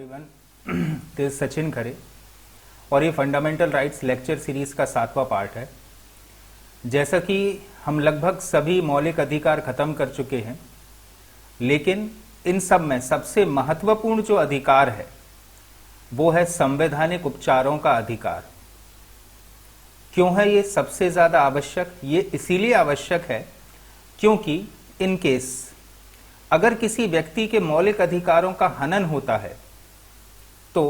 Everyone, this Sachin खरे और ये fundamental rights lecture series का 7वां पार्ट है। जैसा कि हम लगभग सभी मौलिक अधिकार खत्म कर चुके हैं, लेकिन इन सब में सबसे महत्वपूर्ण जो अधिकार है वो है संवैधानिक उपचारों का अधिकार। क्यों है ये सबसे ज्यादा आवश्यक? ये इसीलिए आवश्यक है क्योंकि इन केस अगर किसी व्यक्ति के मौलिक अधिकारों का हनन होता है तो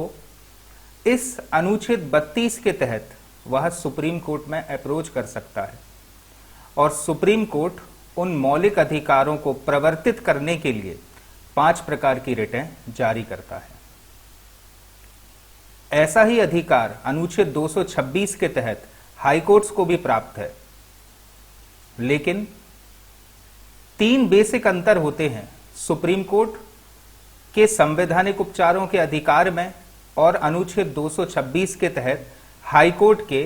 इस अनुच्छेद 32 के तहत वह सुप्रीम कोर्ट में अप्रोच कर सकता है और सुप्रीम कोर्ट उन मौलिक अधिकारों को प्रवर्तित करने के लिए 5 प्रकार की रिटें जारी करता है। ऐसा ही अधिकार अनुच्छेद 226 के तहत हाई कोर्ट्स को भी प्राप्त है, लेकिन 3 बेसिक अंतर होते हैं सुप्रीम कोर्ट के संवैधानिक उपचारों के अधिकार में और अनुच्छेद 226 के तहत हाई कोर्ट के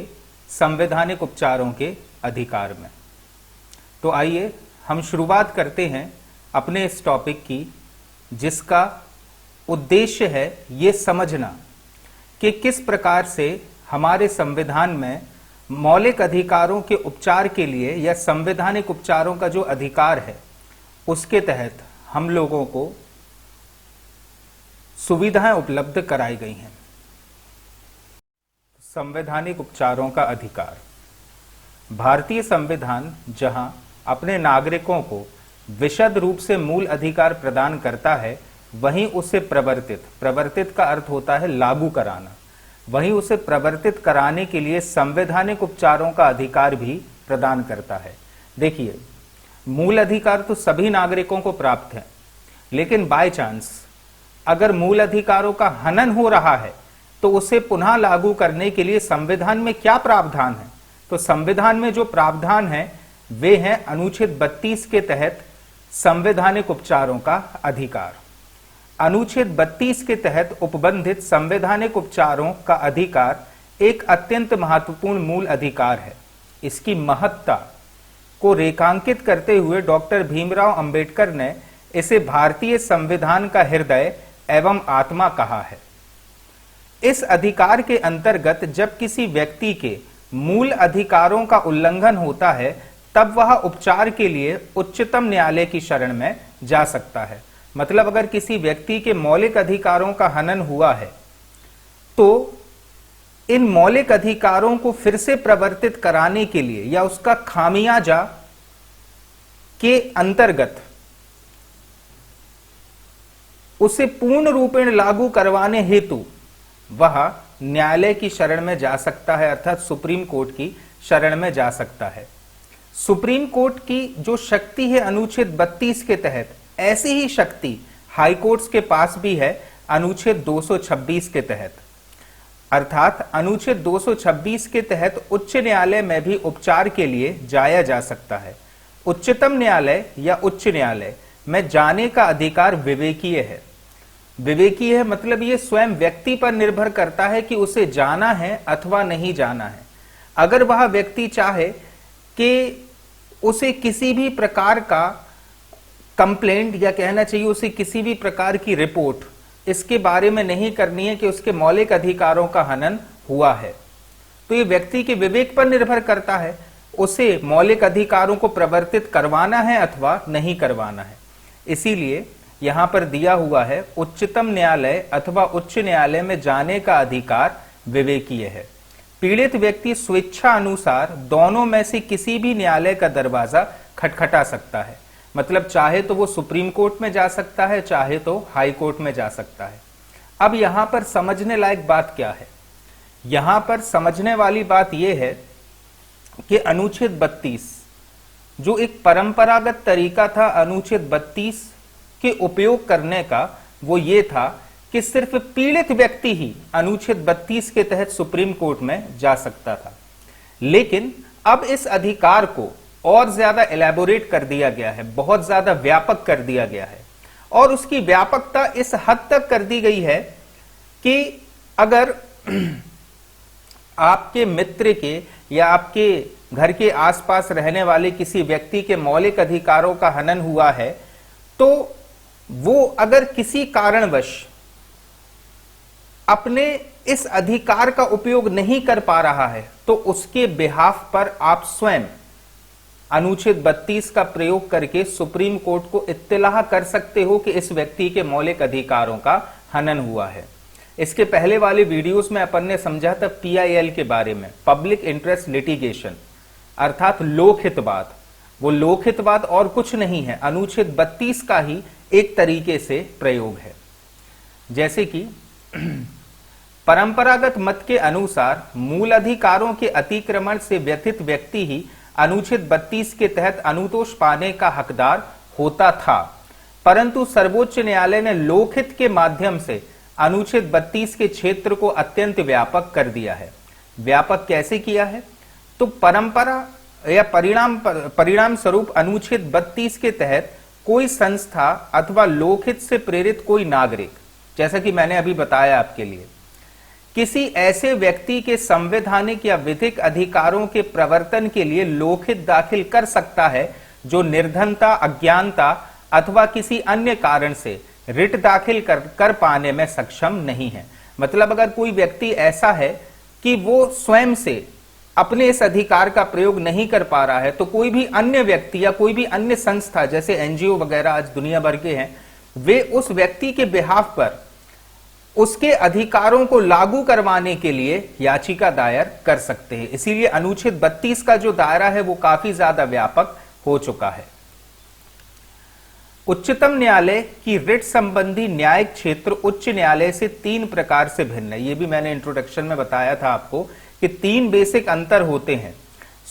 संवैधानिक उपचारों के अधिकार में। तो आइए हम शुरुआत करते हैं अपने इस टॉपिक की, जिसका उद्देश्य है ये समझना कि किस प्रकार से हमारे संविधान में मौलिक अधिकारों के उपचार के लिए या संवैधानिक उपचारों का जो अधिकार है उसके तहत हम लोगों को सुविधाएं उपलब्ध कराई गई हैं। संवैधानिक उपचारों का अधिकार। भारतीय संविधान जहां अपने नागरिकों को विशद रूप से मूल अधिकार प्रदान करता है, वहीं उसे प्रवर्तित का अर्थ होता है लागू कराना, वहीं उसे प्रवर्तित कराने के लिए संवैधानिक उपचारों का अधिकार भी प्रदान करता है। देखिए, मूल अधिकार तो सभी नागरिकों को प्राप्त है, लेकिन बाय चांस अगर मूल अधिकारों का हनन हो रहा है तो उसे पुनः लागू करने के लिए संविधान में क्या प्रावधान है? तो संविधान में जो प्रावधान है वे हैं अनुच्छेद 32 के तहत संवैधानिक उपचारों का अधिकार। अनुच्छेद 32 के तहत उपबंधित संवैधानिक उपचारों का अधिकार एक अत्यंत महत्वपूर्ण मूल अधिकार है। इसकी महत्ता को रेखांकित करते हुए डॉक्टर भीमराव अंबेडकर ने इसे भारतीय संविधान का हृदय एवं आत्मा कहा है। इस अधिकार के अंतर्गत जब किसी व्यक्ति के मूल अधिकारों का उल्लंघन होता है तब वह उपचार के लिए उच्चतम न्यायालय की शरण में जा सकता है। मतलब अगर किसी व्यक्ति के मौलिक अधिकारों का हनन हुआ है तो इन मौलिक अधिकारों को फिर से प्रवर्तित कराने के लिए या उसका खामियाजा के अंतर्गत उसे पूर्ण रूपेण लागू करवाने हेतु वह न्यायालय की शरण में जा सकता है, अर्थात सुप्रीम कोर्ट की शरण में जा सकता है। सुप्रीम कोर्ट की जो शक्ति है अनुच्छेद 32 के तहत, ऐसी ही शक्ति हाई कोर्ट्स के पास भी है अनुच्छेद 226 के तहत। अर्थात अनुच्छेद 226 के तहत उच्च न्यायालय में भी उपचार के लिए जाया जा सकता है। उच्चतम न्यायालय या उच्च न्यायालय में जाने का अधिकार विवेकीय है। विवेकीय है मतलब ये स्वयं व्यक्ति पर निर्भर करता है कि उसे जाना है अथवा नहीं जाना है। अगर वह व्यक्ति चाहे कि उसे किसी भी प्रकार का कंप्लेंट या कहना चाहिए उसे किसी भी प्रकार की रिपोर्ट इसके बारे में नहीं करनी है कि उसके मौलिक अधिकारों का हनन हुआ है, तो ये व्यक्ति के विवेक पर निर्भर करता है उसे मौलिक अधिकारों को प्रवर्तित करवाना है अथवा नहीं करवाना है। इसीलिए यहां पर दिया हुआ है उच्चतम न्यायालय अथवा उच्च न्यायालय में जाने का अधिकार विवेकीय है। पीड़ित व्यक्ति स्वेच्छा अनुसार दोनों में से किसी भी न्यायालय का दरवाजा खटखटा सकता है। मतलब चाहे तो वो सुप्रीम कोर्ट में जा सकता है, चाहे तो हाई कोर्ट में जा सकता है। अब यहां पर समझने लायक बात क्या है? यहां पर समझने वाली बात यह है कि अनुच्छेद 32 जो एक परंपरागत तरीका था अनुच्छेद 32 के उपयोग करने का, वो ये था कि सिर्फ पीड़ित व्यक्ति ही अनुच्छेद 32 के तहत सुप्रीम कोर्ट में जा सकता था। लेकिन अब इस अधिकार को और ज्यादा एलैबोरेट कर दिया गया है, बहुत ज्यादा व्यापक कर दिया गया है और उसकी व्यापकता इस हद तक कर दी गई है कि अगर आपके मित्र के या आपके घर के आसपास रहने वाले किसी व्यक्ति के मौलिक अधिकारों का हनन हुआ है तो वो अगर किसी कारणवश अपने इस अधिकार का उपयोग नहीं कर पा रहा है तो उसके बिहाफ पर आप स्वयं अनुच्छेद 32 का प्रयोग करके सुप्रीम कोर्ट को इत्तलाह कर सकते हो कि इस व्यक्ति के मौलिक अधिकारों का हनन हुआ है। इसके पहले वाले वीडियोस में अपन ने समझा था PIL के बारे में, पब्लिक इंटरेस्ट लिटिगेशन, अर्थात लोकहितवाद। वो लोकहितवाद और कुछ नहीं है, अनुच्छेद 32 का ही एक तरीके से प्रयोग है। जैसे कि परंपरागत मत के अनुसार मूल अधिकारों के अतिक्रमण से व्यथित व्यक्ति ही अनुच्छेद 32 के तहत अनुतोष पाने का हकदार होता था, परंतु सर्वोच्च न्यायालय ने लोकहित के माध्यम से अनुच्छेद 32 के क्षेत्र को अत्यंत व्यापक कर दिया है। व्यापक कैसे किया है? तो परंपरा या परिणाम स्वरूप अनुच्छेद 32 के तहत कोई संस्था अथवा लोकहित से प्रेरित कोई नागरिक, जैसा कि मैंने अभी बताया आपके लिए, किसी ऐसे व्यक्ति के संवैधानिक या विधिक अधिकारों के प्रवर्तन के लिए लोकहित दाखिल कर सकता है जो निर्धनता, अज्ञानता अथवा किसी अन्य कारण से रिट दाखिल कर पाने में सक्षम नहीं है। मतलब अगर कोई व्यक्ति ऐसा है कि वो स्वयं से अपने इस अधिकार का प्रयोग नहीं कर पा रहा है, तो कोई भी अन्य व्यक्ति या कोई भी अन्य संस्था, जैसे NGO वगैरह आज दुनिया भर के हैं, वे उस व्यक्ति के बिहाफ पर उसके अधिकारों को लागू करवाने के लिए याचिका दायर कर सकते हैं। इसीलिए अनुच्छेद 32 का जो दायरा है वो काफी ज्यादा व्यापक हो चुका है। उच्चतम न्यायालय की रिट संबंधी न्यायिक क्षेत्र उच्च न्यायालय से 3 प्रकार से भिन्न है। ये भी मैंने इंट्रोडक्शन में बताया था आपको कि 3 बेसिक अंतर होते हैं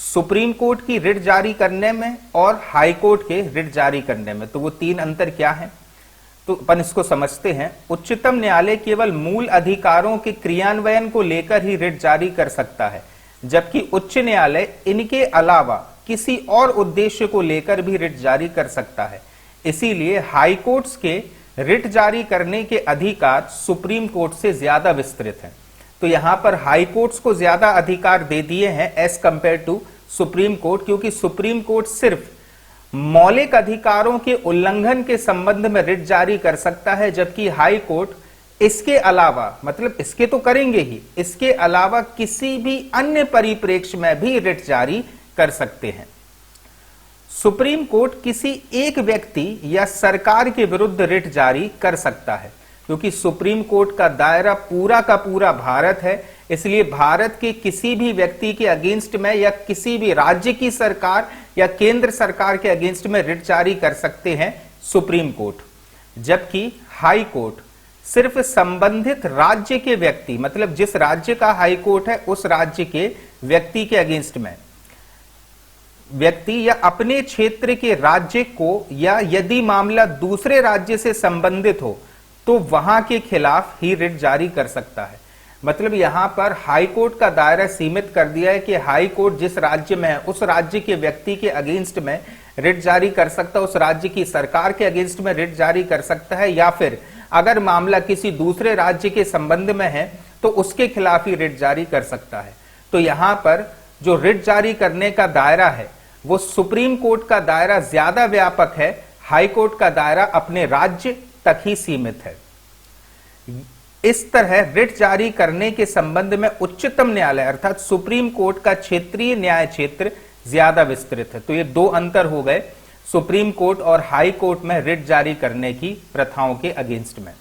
सुप्रीम कोर्ट की रिट जारी करने में और हाई कोर्ट के रिट जारी करने में। तो वो 3 अंतर क्या है, तो अपन इसको समझते हैं। उच्चतम न्यायालय केवल मूल अधिकारों के क्रियान्वयन को लेकर ही रिट जारी कर सकता है, जबकि उच्च न्यायालय इनके अलावा किसी और उद्देश्य को लेकर भी रिट जारी कर सकता है। इसीलिए हाई कोर्ट्स के रिट जारी करने के अधिकार सुप्रीम कोर्ट से ज्यादा विस्तृत हैं। तो यहां पर हाई कोर्ट्स को ज्यादा अधिकार दे दिए हैं as compared to supreme court, क्योंकि सुप्रीम कोर्ट सिर्फ मौलिक अधिकारों के उल्लंघन के संबंध में रिट जारी कर सकता है, जबकि हाई कोर्ट इसके अलावा, मतलब इसके तो करेंगे ही, इसके अलावा किसी भी अन्य परिप्रेक्ष्य में भी रिट जारी कर सकते हैं। सुप्रीम कोर्ट किसी एक व्यक्ति या सरकार के विरुद्ध रिट जारी कर सकता है, क्योंकि सुप्रीम कोर्ट का दायरा पूरा का पूरा भारत है। इसलिए भारत के किसी भी व्यक्ति के अगेंस्ट में या किसी भी राज्य की सरकार या केंद्र सरकार के अगेंस्ट में रिट जारी कर सकते हैं सुप्रीम कोर्ट, जबकि हाई कोर्ट सिर्फ संबंधित राज्य के व्यक्ति, मतलब जिस राज्य का हाई कोर्ट है उस राज्य के व्यक्ति के अगेंस्ट में, व्यक्ति या अपने क्षेत्र के राज्य को, या यदि मामला दूसरे राज्य से संबंधित हो तो वहां के खिलाफ ही रिट जारी कर सकता है। मतलब यहां पर हाई कोर्ट का दायरा सीमित कर दिया है कि हाई कोर्ट जिस राज्य में है उस राज्य के व्यक्ति के अगेंस्ट में रिट जारी कर सकता है, उस राज्य की सरकार के अगेंस्ट में रिट जारी कर सकता है, या फिर अगर मामला किसी दूसरे राज्य के संबंध में है तो उसके खिलाफ ही रिट जारी कर सकता है। तो यहां पर जो रिट जारी करने का दायरा है वो सुप्रीम कोर्ट का दायरा ज्यादा व्यापक है, हाई कोर्ट का दायरा अपने राज्य तक ही सीमित है। इस तरह रिट जारी करने के संबंध में उच्चतम न्यायालय अर्थात सुप्रीम कोर्ट का क्षेत्रीय न्याय क्षेत्र ज्यादा विस्तृत है। तो ये 2 अंतर हो गए सुप्रीम कोर्ट और हाई कोर्ट में रिट जारी करने की प्रथाओं के अगेंस्ट में।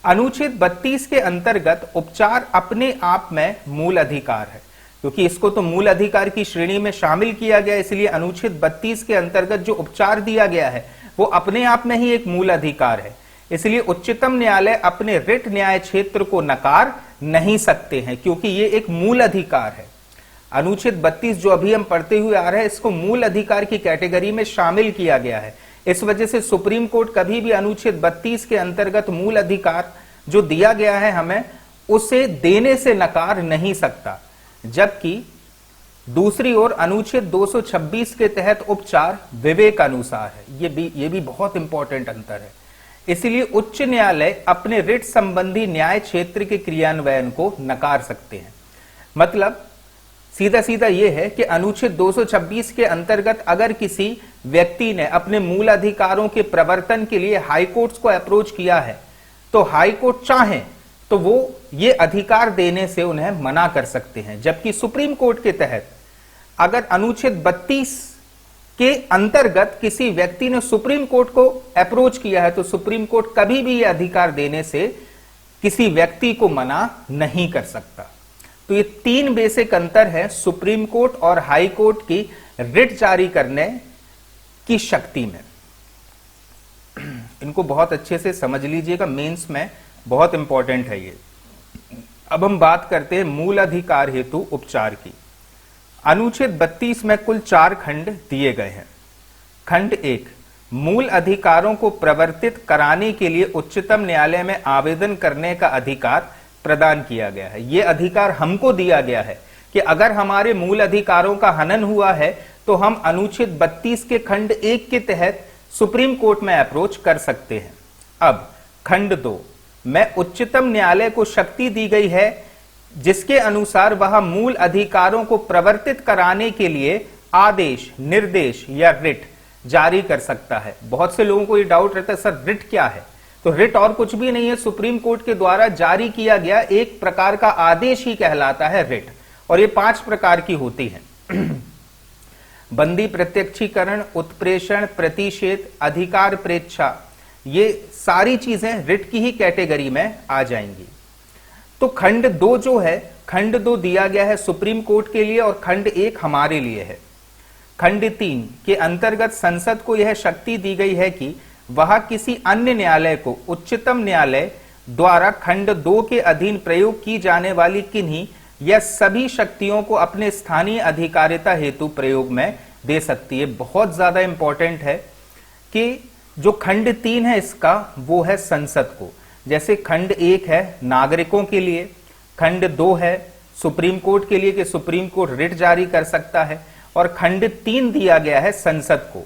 अनुच्छेद 32 के अंतर्गत उपचार अपने आप में मूल अधिकार है, क्योंकि इसको तो मूल अधिकार की श्रेणी में शामिल किया गया, इसलिए अनुच्छेद 32 के अंतर्गत जो उपचार दिया गया है वो अपने आप में ही एक मूल अधिकार है। इसलिए उच्चतम न्यायालय अपने रिट न्याय क्षेत्र को नकार नहीं सकते हैं, क्योंकि ये एक मूल अधिकार है। अनुच्छेद 32 जो अभी हम पढ़ते हुए आ रहे हैं इसको मूल अधिकार की कैटेगरी में शामिल किया गया है। इस वजह से सुप्रीम कोर्ट कभी भी अनुच्छेद 32 के अंतर्गत मूल अधिकार जो दिया गया है हमें उसे देने से नकार नहीं सकता, जबकि दूसरी ओर अनुच्छेद 226 के तहत उपचार विवेक अनुसार है। ये भी बहुत इंपॉर्टेंट अंतर है। इसलिए उच्च न्यायालय अपने रिट संबंधी न्याय क्षेत्र के क्रियान्वयन को नकार सकते हैं। मतलब सीधा सीधा यह है कि अनुच्छेद 226 के अंतर्गत अगर किसी व्यक्ति ने अपने मूल अधिकारों के प्रवर्तन के लिए हाई कोर्ट्स को अप्रोच किया है तो हाई कोर्ट चाहे तो वो ये अधिकार देने से उन्हें मना कर सकते हैं। जबकि सुप्रीम कोर्ट के तहत अगर अनुच्छेद 32 के अंतर्गत किसी व्यक्ति ने सुप्रीम कोर्ट को अप्रोच किया है तो सुप्रीम कोर्ट कभी भी यह अधिकार देने से किसी व्यक्ति को मना नहीं कर सकता। तो ये 3 बेसिक अंतर है सुप्रीम कोर्ट और हाई कोर्ट की रिट जारी करने की शक्ति में। इनको बहुत अच्छे से समझ लीजिएगा, मेंस में बहुत इंपॉर्टेंट है ये। अब हम बात करते हैं मूल अधिकार हेतु उपचार की। अनुच्छेद 32 में कुल 4 खंड दिए गए हैं। खंड 1, मूल अधिकारों को प्रवर्तित कराने के लिए उच्चतम न्यायालय में आवेदन करने का अधिकार प्रदान किया गया है। यह अधिकार हमको दिया गया है कि अगर हमारे मूल अधिकारों का हनन हुआ है तो हम अनुच्छेद 32 के खंड 1 के तहत सुप्रीम कोर्ट में अप्रोच कर सकते हैं। अब खंड 2 में उच्चतम न्यायालय को शक्ति दी गई है जिसके अनुसार वह मूल अधिकारों को प्रवर्तित कराने के लिए आदेश, निर्देश या रिट जारी कर सकता है। बहुत से लोगों को ये डाउट रहता है, सर रिट क्या है? तो रिट और कुछ भी नहीं है, सुप्रीम कोर्ट के द्वारा जारी किया गया एक प्रकार का आदेश ही कहलाता है रिट। और ये 5 प्रकार की होती है। बंदी प्रत्यक्षीकरण, उत्प्रेषण, प्रतिषेध, अधिकार प्रेच्छा, ये सारी चीजें रिट की ही कैटेगरी में आ जाएंगी। तो खंड 2 जो है, खंड 2 दिया गया है सुप्रीम कोर्ट के लिए और खंड 1 हमारे लिए है। खंड 3 के अंतर्गत संसद को यह शक्ति दी गई है कि वह किसी अन्य न्यायालय को उच्चतम न्यायालय द्वारा खंड 2 के अधीन प्रयोग की जाने वाली किन्हीं या सभी शक्तियों को अपने स्थानीय अधिकारिता हेतु प्रयोग में दे सकती है। बहुत ज्यादा इंपॉर्टेंट है कि जो खंड 3 है इसका, वो है संसद को। जैसे खंड 1 है नागरिकों के लिए, खंड 2 है सुप्रीम कोर्ट के लिए कि सुप्रीम कोर्ट रिट जारी कर सकता है, और खंड 3 दिया गया है संसद को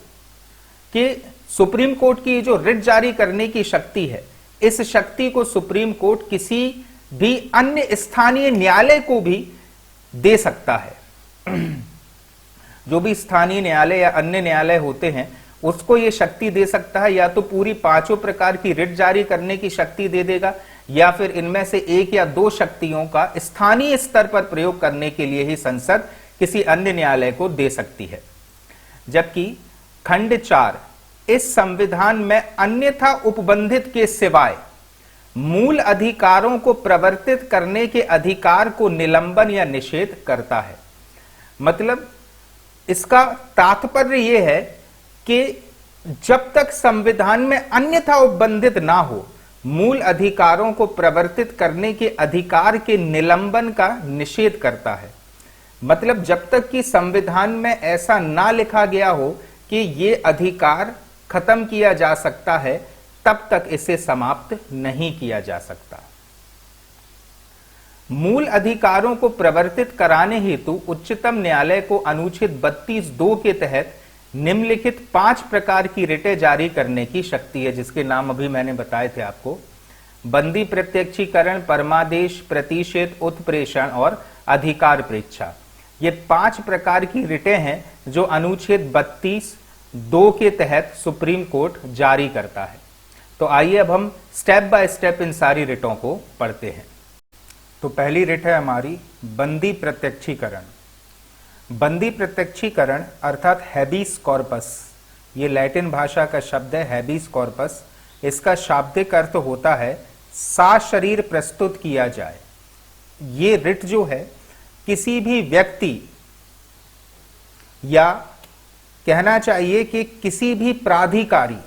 कि सुप्रीम कोर्ट की जो रिट जारी करने की शक्ति है, इस शक्ति को सुप्रीम कोर्ट किसी भी अन्य स्थानीय न्यायालय को भी दे सकता है। जो भी स्थानीय न्यायालय या अन्य न्यायालय होते हैं उसको यह शक्ति दे सकता है, या तो पूरी 5 प्रकार की रिट जारी करने की शक्ति दे देगा, या फिर इनमें से 1 या 2 शक्तियों का स्थानीय स्तर पर प्रयोग करने के लिए ही संसद किसी अन्य न्यायालय को दे सकती है। जबकि खंड 4 इस संविधान में अन्यथा उपबंधित के सिवाय मूल अधिकारों को प्रवर्तित करने के अधिकार को निलंबन या निषेध करता है। मतलब इसका तात्पर्य यह है कि जब तक संविधान में अन्यथा उपबंधित ना हो, मूल अधिकारों को प्रवर्तित करने के अधिकार के निलंबन का निषेध करता है। मतलब जब तक कि संविधान में ऐसा ना लिखा गया हो कि यह अधिकार खत्म किया जा सकता है, तब तक इसे समाप्त नहीं किया जा सकता। मूल अधिकारों को प्रवर्तित कराने हेतु उच्चतम न्यायालय को अनुच्छेद 32(2) के तहत निम्नलिखित 5 प्रकार की रिटें जारी करने की शक्ति है, जिसके नाम अभी मैंने बताए थे आपको। बंदी प्रत्यक्षीकरण, परमादेश, प्रतिषेध, उत्प्रेषण और अधिकार प्रेच्छा। ये 5 प्रकार की रिटें हैं जो अनुच्छेद 32(2) के तहत सुप्रीम कोर्ट जारी करता है। तो आइए अब हम स्टेप बाय स्टेप इन सारी रिटों को पढ़ते हैं। तो पहली रिट है हमारी बंदी प्रत्यक्षीकरण। बंदी प्रत्यक्षीकरण अर्थात हैबीस कॉर्पस, ये लैटिन भाषा का शब्द है हैबीस कॉर्पस। इसका शाब्दिक अर्थ होता है साशरीर प्रस्तुत किया जाए। ये रिट जो है किसी भी व्यक्ति या कहना चाहिए कि किसी भी प्राधिकारी,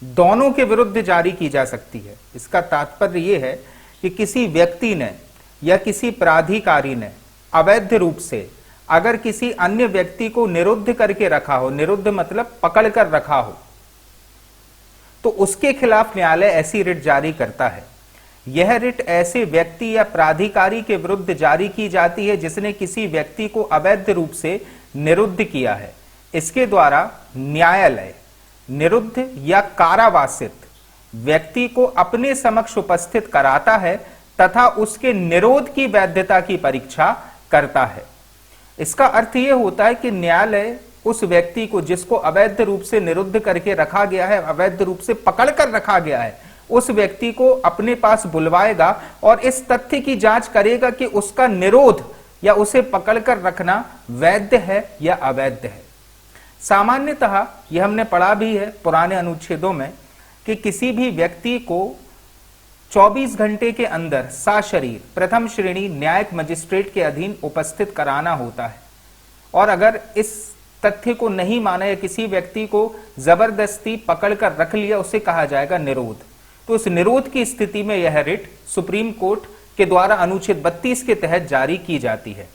दोनों के विरुद्ध जारी की जा सकती है। इसका तात्पर्य यह है कि किसी व्यक्ति ने या किसी प्राधिकारी ने अवैध रूप से अगर किसी अन्य व्यक्ति को निरुद्ध करके रखा हो, निरुद्ध मतलब पकड़ कर रखा हो, तो उसके खिलाफ न्यायालय ऐसी रिट जारी करता है। यह रिट ऐसे व्यक्ति या प्राधिकारी के विरुद्ध जारी की जाती है जिसने किसी व्यक्ति को अवैध रूप से निरुद्ध किया है। इसके द्वारा न्यायालय निरुद्ध या कारावासित व्यक्ति को अपने समक्ष उपस्थित कराता है तथा उसके निरोध की वैधता की परीक्षा करता है। इसका अर्थ यह होता है कि न्यायालय उस व्यक्ति को जिसको अवैध रूप से निरुद्ध करके रखा गया है, अवैध रूप से पकड़ कर रखा गया है, उस व्यक्ति को अपने पास बुलवाएगा और इस तथ्य की जांच करेगा कि उसका निरोध या उसे पकड़कर रखना वैध है या अवैध है। सामान्यतः यह हमने पढ़ा भी है पुराने अनुच्छेदों में कि किसी भी व्यक्ति को 24 घंटे के अंदर सशरीर प्रथम श्रेणी न्यायिक मजिस्ट्रेट के अधीन उपस्थित कराना होता है, और अगर इस तथ्य को नहीं माना या किसी व्यक्ति को जबरदस्ती पकड़कर रख लिया, उसे कहा जाएगा निरोध। तो इस निरोध की स्थिति में यह रिट सुप्रीम कोर्ट के द्वारा अनुच्छेद 32 के तहत जारी की जाती है।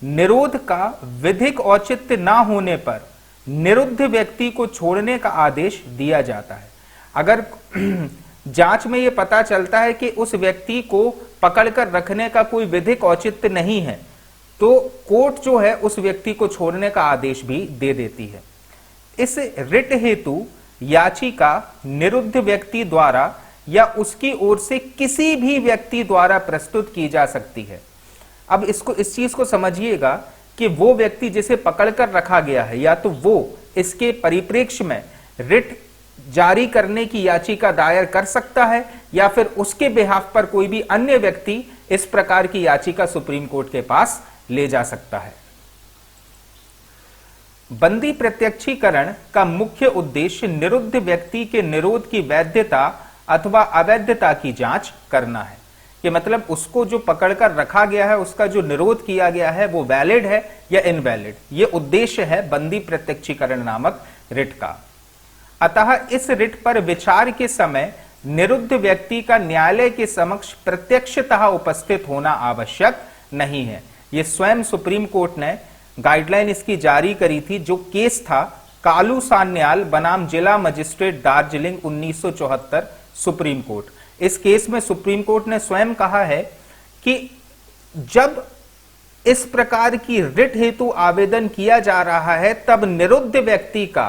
निरोध का विधिक औचित्य न होने पर निरुद्ध व्यक्ति को छोड़ने का आदेश दिया जाता है। अगर जांच में यह पता चलता है कि उस व्यक्ति को पकड़कर रखने का कोई विधिक औचित्य नहीं है, तो कोर्ट जो है उस व्यक्ति को छोड़ने का आदेश भी दे देती है। इस रिट हेतु याचिका निरुद्ध व्यक्ति द्वारा या उसकी ओर से किसी भी व्यक्ति द्वारा प्रस्तुत की जा सकती है। अब इस चीज को समझिएगा कि वो व्यक्ति जिसे पकड़कर रखा गया है, या तो वो इसके परिप्रेक्ष्य में रिट जारी करने की याचिका दायर कर सकता है, या फिर उसके बिहाफ पर कोई भी अन्य व्यक्ति इस प्रकार की याचिका सुप्रीम कोर्ट के पास ले जा सकता है। बंदी प्रत्यक्षीकरण का मुख्य उद्देश्य निरुद्ध व्यक्ति के निरोध की वैधता अथवा अवैधता की जांच करना है। कि मतलब उसको जो पकड़कर रखा गया है, उसका जो निरोध किया गया है, वो वैलिड है या इनवैलिड। ये उद्देश्य है बंदी प्रत्यक्षीकरण नामक रिट का। अतः इस रिट पर विचार के समय निरुद्ध व्यक्ति का न्यायालय के समक्ष प्रत्यक्षतः उपस्थित होना आवश्यक नहीं है। यह स्वयं सुप्रीम कोर्ट ने गाइडलाइन इसकी जारी करी थी। जो केस था कालू सान्याल बनाम जिला मजिस्ट्रेट दार्जिलिंग 1974 सुप्रीम कोर्ट। इस केस में सुप्रीम कोर्ट ने स्वयं कहा है कि जब इस प्रकार की रिट हेतु आवेदन किया जा रहा है, तब निरुद्ध व्यक्ति का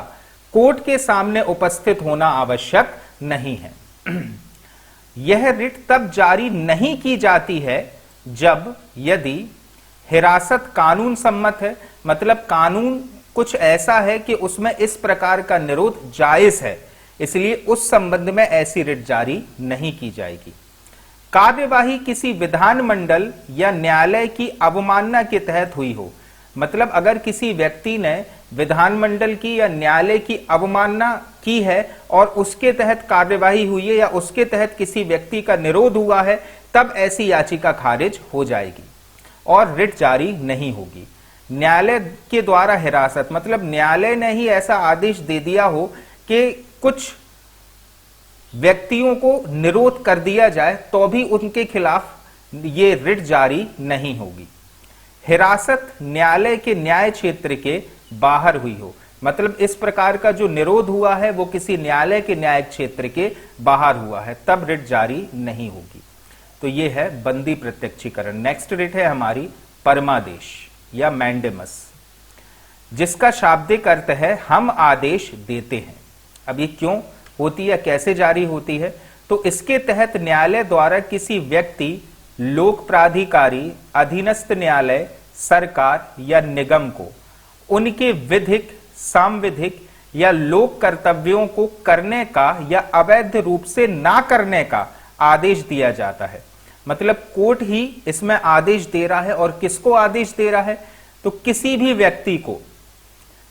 कोर्ट के सामने उपस्थित होना आवश्यक नहीं है। यह रिट तब जारी नहीं की जाती है जब यदि हिरासत कानून सम्मत है, मतलब कानून कुछ ऐसा है कि उसमें इस प्रकार का निरोध जायज है, इसलिए उस संबंध में ऐसी रिट जारी नहीं की जाएगी। कार्यवाही किसी विधानमंडल या न्यायालय की अवमानना के तहत हुई हो, मतलब अगर किसी व्यक्ति ने विधानमंडल की या न्यायालय की अवमानना की है और उसके तहत कार्यवाही हुई है या उसके तहत किसी व्यक्ति का निरोध हुआ है, तब ऐसी याचिका खारिज हो जाएगी और रिट जारी नहीं होगी। न्यायालय के द्वारा हिरासत, मतलब न्यायालय ने ही ऐसा आदेश दे दिया हो कि कुछ व्यक्तियों को निरोध कर दिया जाए, तो भी उनके खिलाफ ये रिट जारी नहीं होगी। हिरासत न्यायालय के न्याय क्षेत्र के बाहर हुई हो, मतलब इस प्रकार का जो निरोध हुआ है वो किसी न्यायालय के न्यायिक क्षेत्र के बाहर हुआ है, तब रिट जारी नहीं होगी। तो ये है बंदी प्रत्यक्षीकरण। नेक्स्ट रिट है हमारी परमादेश या मैंडेमस, जिसका शाब्दिक अर्थ है हम आदेश देते हैं। अब ये क्यों होती है, कैसे जारी होती है? तो इसके तहत न्यायालय द्वारा किसी व्यक्ति, लोक प्राधिकारी, अधीनस्थ न्यायालय, सरकार या निगम को उनके विधिक, सांविधिक या लोक कर्तव्यों को करने का या अवैध रूप से ना करने का आदेश दिया जाता है। मतलब कोर्ट ही इसमें आदेश दे रहा है, और किसको आदेश दे रहा है? तो किसी भी व्यक्ति को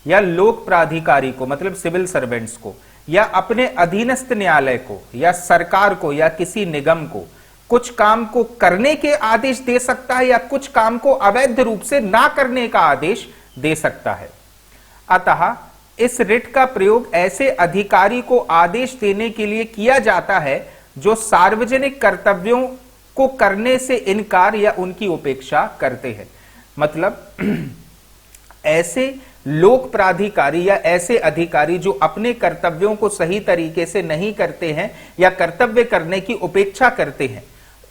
या लोक प्राधिकारी को, मतलब सिविल सर्वेंट्स को, या अपने अधीनस्थ न्यायालय को या सरकार को या किसी निगम को कुछ काम को करने के आदेश दे सकता है या कुछ काम को अवैध रूप से ना करने का आदेश दे सकता है। अतः इस रिट का प्रयोग ऐसे अधिकारी को आदेश देने के लिए किया जाता है जो सार्वजनिक कर्तव्यों को करने से इनकार या उनकी उपेक्षा करते हैं। मतलब ऐसे लोक प्राधिकारी या ऐसे अधिकारी जो अपने कर्तव्यों को सही तरीके से नहीं करते हैं या कर्तव्य करने की उपेक्षा करते हैं,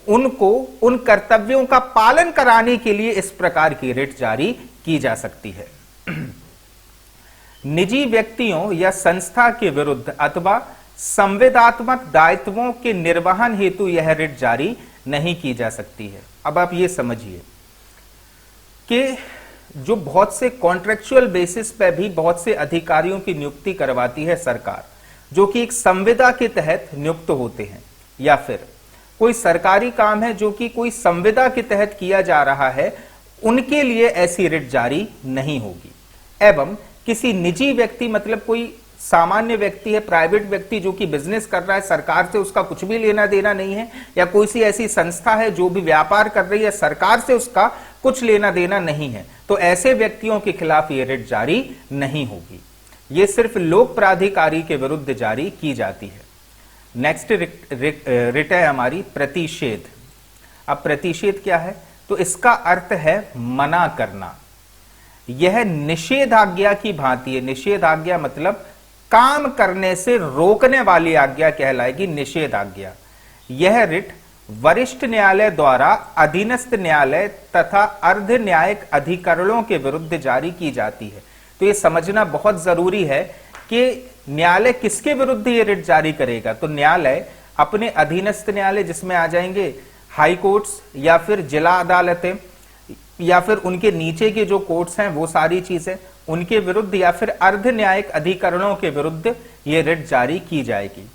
उनको उन कर्तव्यों का पालन कराने के लिए इस प्रकार की रिट जारी की जा सकती है। निजी व्यक्तियों या संस्था के विरुद्ध अथवा संवेदात्मक दायित्वों के निर्वहन हेतु यह रिट जारी नहीं की जा सकती है। अब आप ये समझिए कि जो बहुत से कॉन्ट्रेक्चुअल बेसिस पे भी बहुत से अधिकारियों की नियुक्ति करवाती है सरकार, जो कि एक संविदा के तहत नियुक्त होते हैं, या फिर कोई सरकारी काम है जो कि कोई संविदा के तहत किया जा रहा है, उनके लिए ऐसी रिट जारी नहीं होगी। एवं किसी निजी व्यक्ति, मतलब कोई सामान्य व्यक्ति है, प्राइवेट व्यक्ति जो कि बिजनेस कर रहा है, सरकार से उसका कुछ भी लेना देना नहीं है, या कोई सी ऐसी संस्था है जो भी व्यापार कर रही है, सरकार से उसका कुछ लेना देना नहीं है, तो ऐसे व्यक्तियों के खिलाफ ये रिट जारी नहीं होगी। ये सिर्फ लोक प्राधिकारी के विरुद्ध जारी की जाती है। नेक्स्ट रिट है हमारी प्रतिषेध। अब प्रतिषेध क्या है? तो इसका अर्थ है मना करना। यह निषेधाज्ञा की भांति है। निषेधाज्ञा मतलब काम करने से रोकने वाली आज्ञा कहलाएगी निषेधाज्ञा। यह रिट वरिष्ठ न्यायालय द्वारा अधीनस्थ न्यायालय तथा अर्ध न्यायिक अधिकरणों के विरुद्ध जारी की जाती है। तो यह समझना बहुत जरूरी है कि न्यायालय किसके विरुद्ध ये रिट जारी करेगा। तो न्यायालय अपने अधीनस्थ न्यायालय, जिसमें आ जाएंगे हाई कोर्ट्स या फिर जिला अदालतें या फिर उनके नीचे के जो कोर्ट्स हैं वो सारी चीजें, उनके विरुद्ध या फिर अर्ध न्यायिक अधिकरणों के विरुद्ध ये रिट जारी की जाएगी।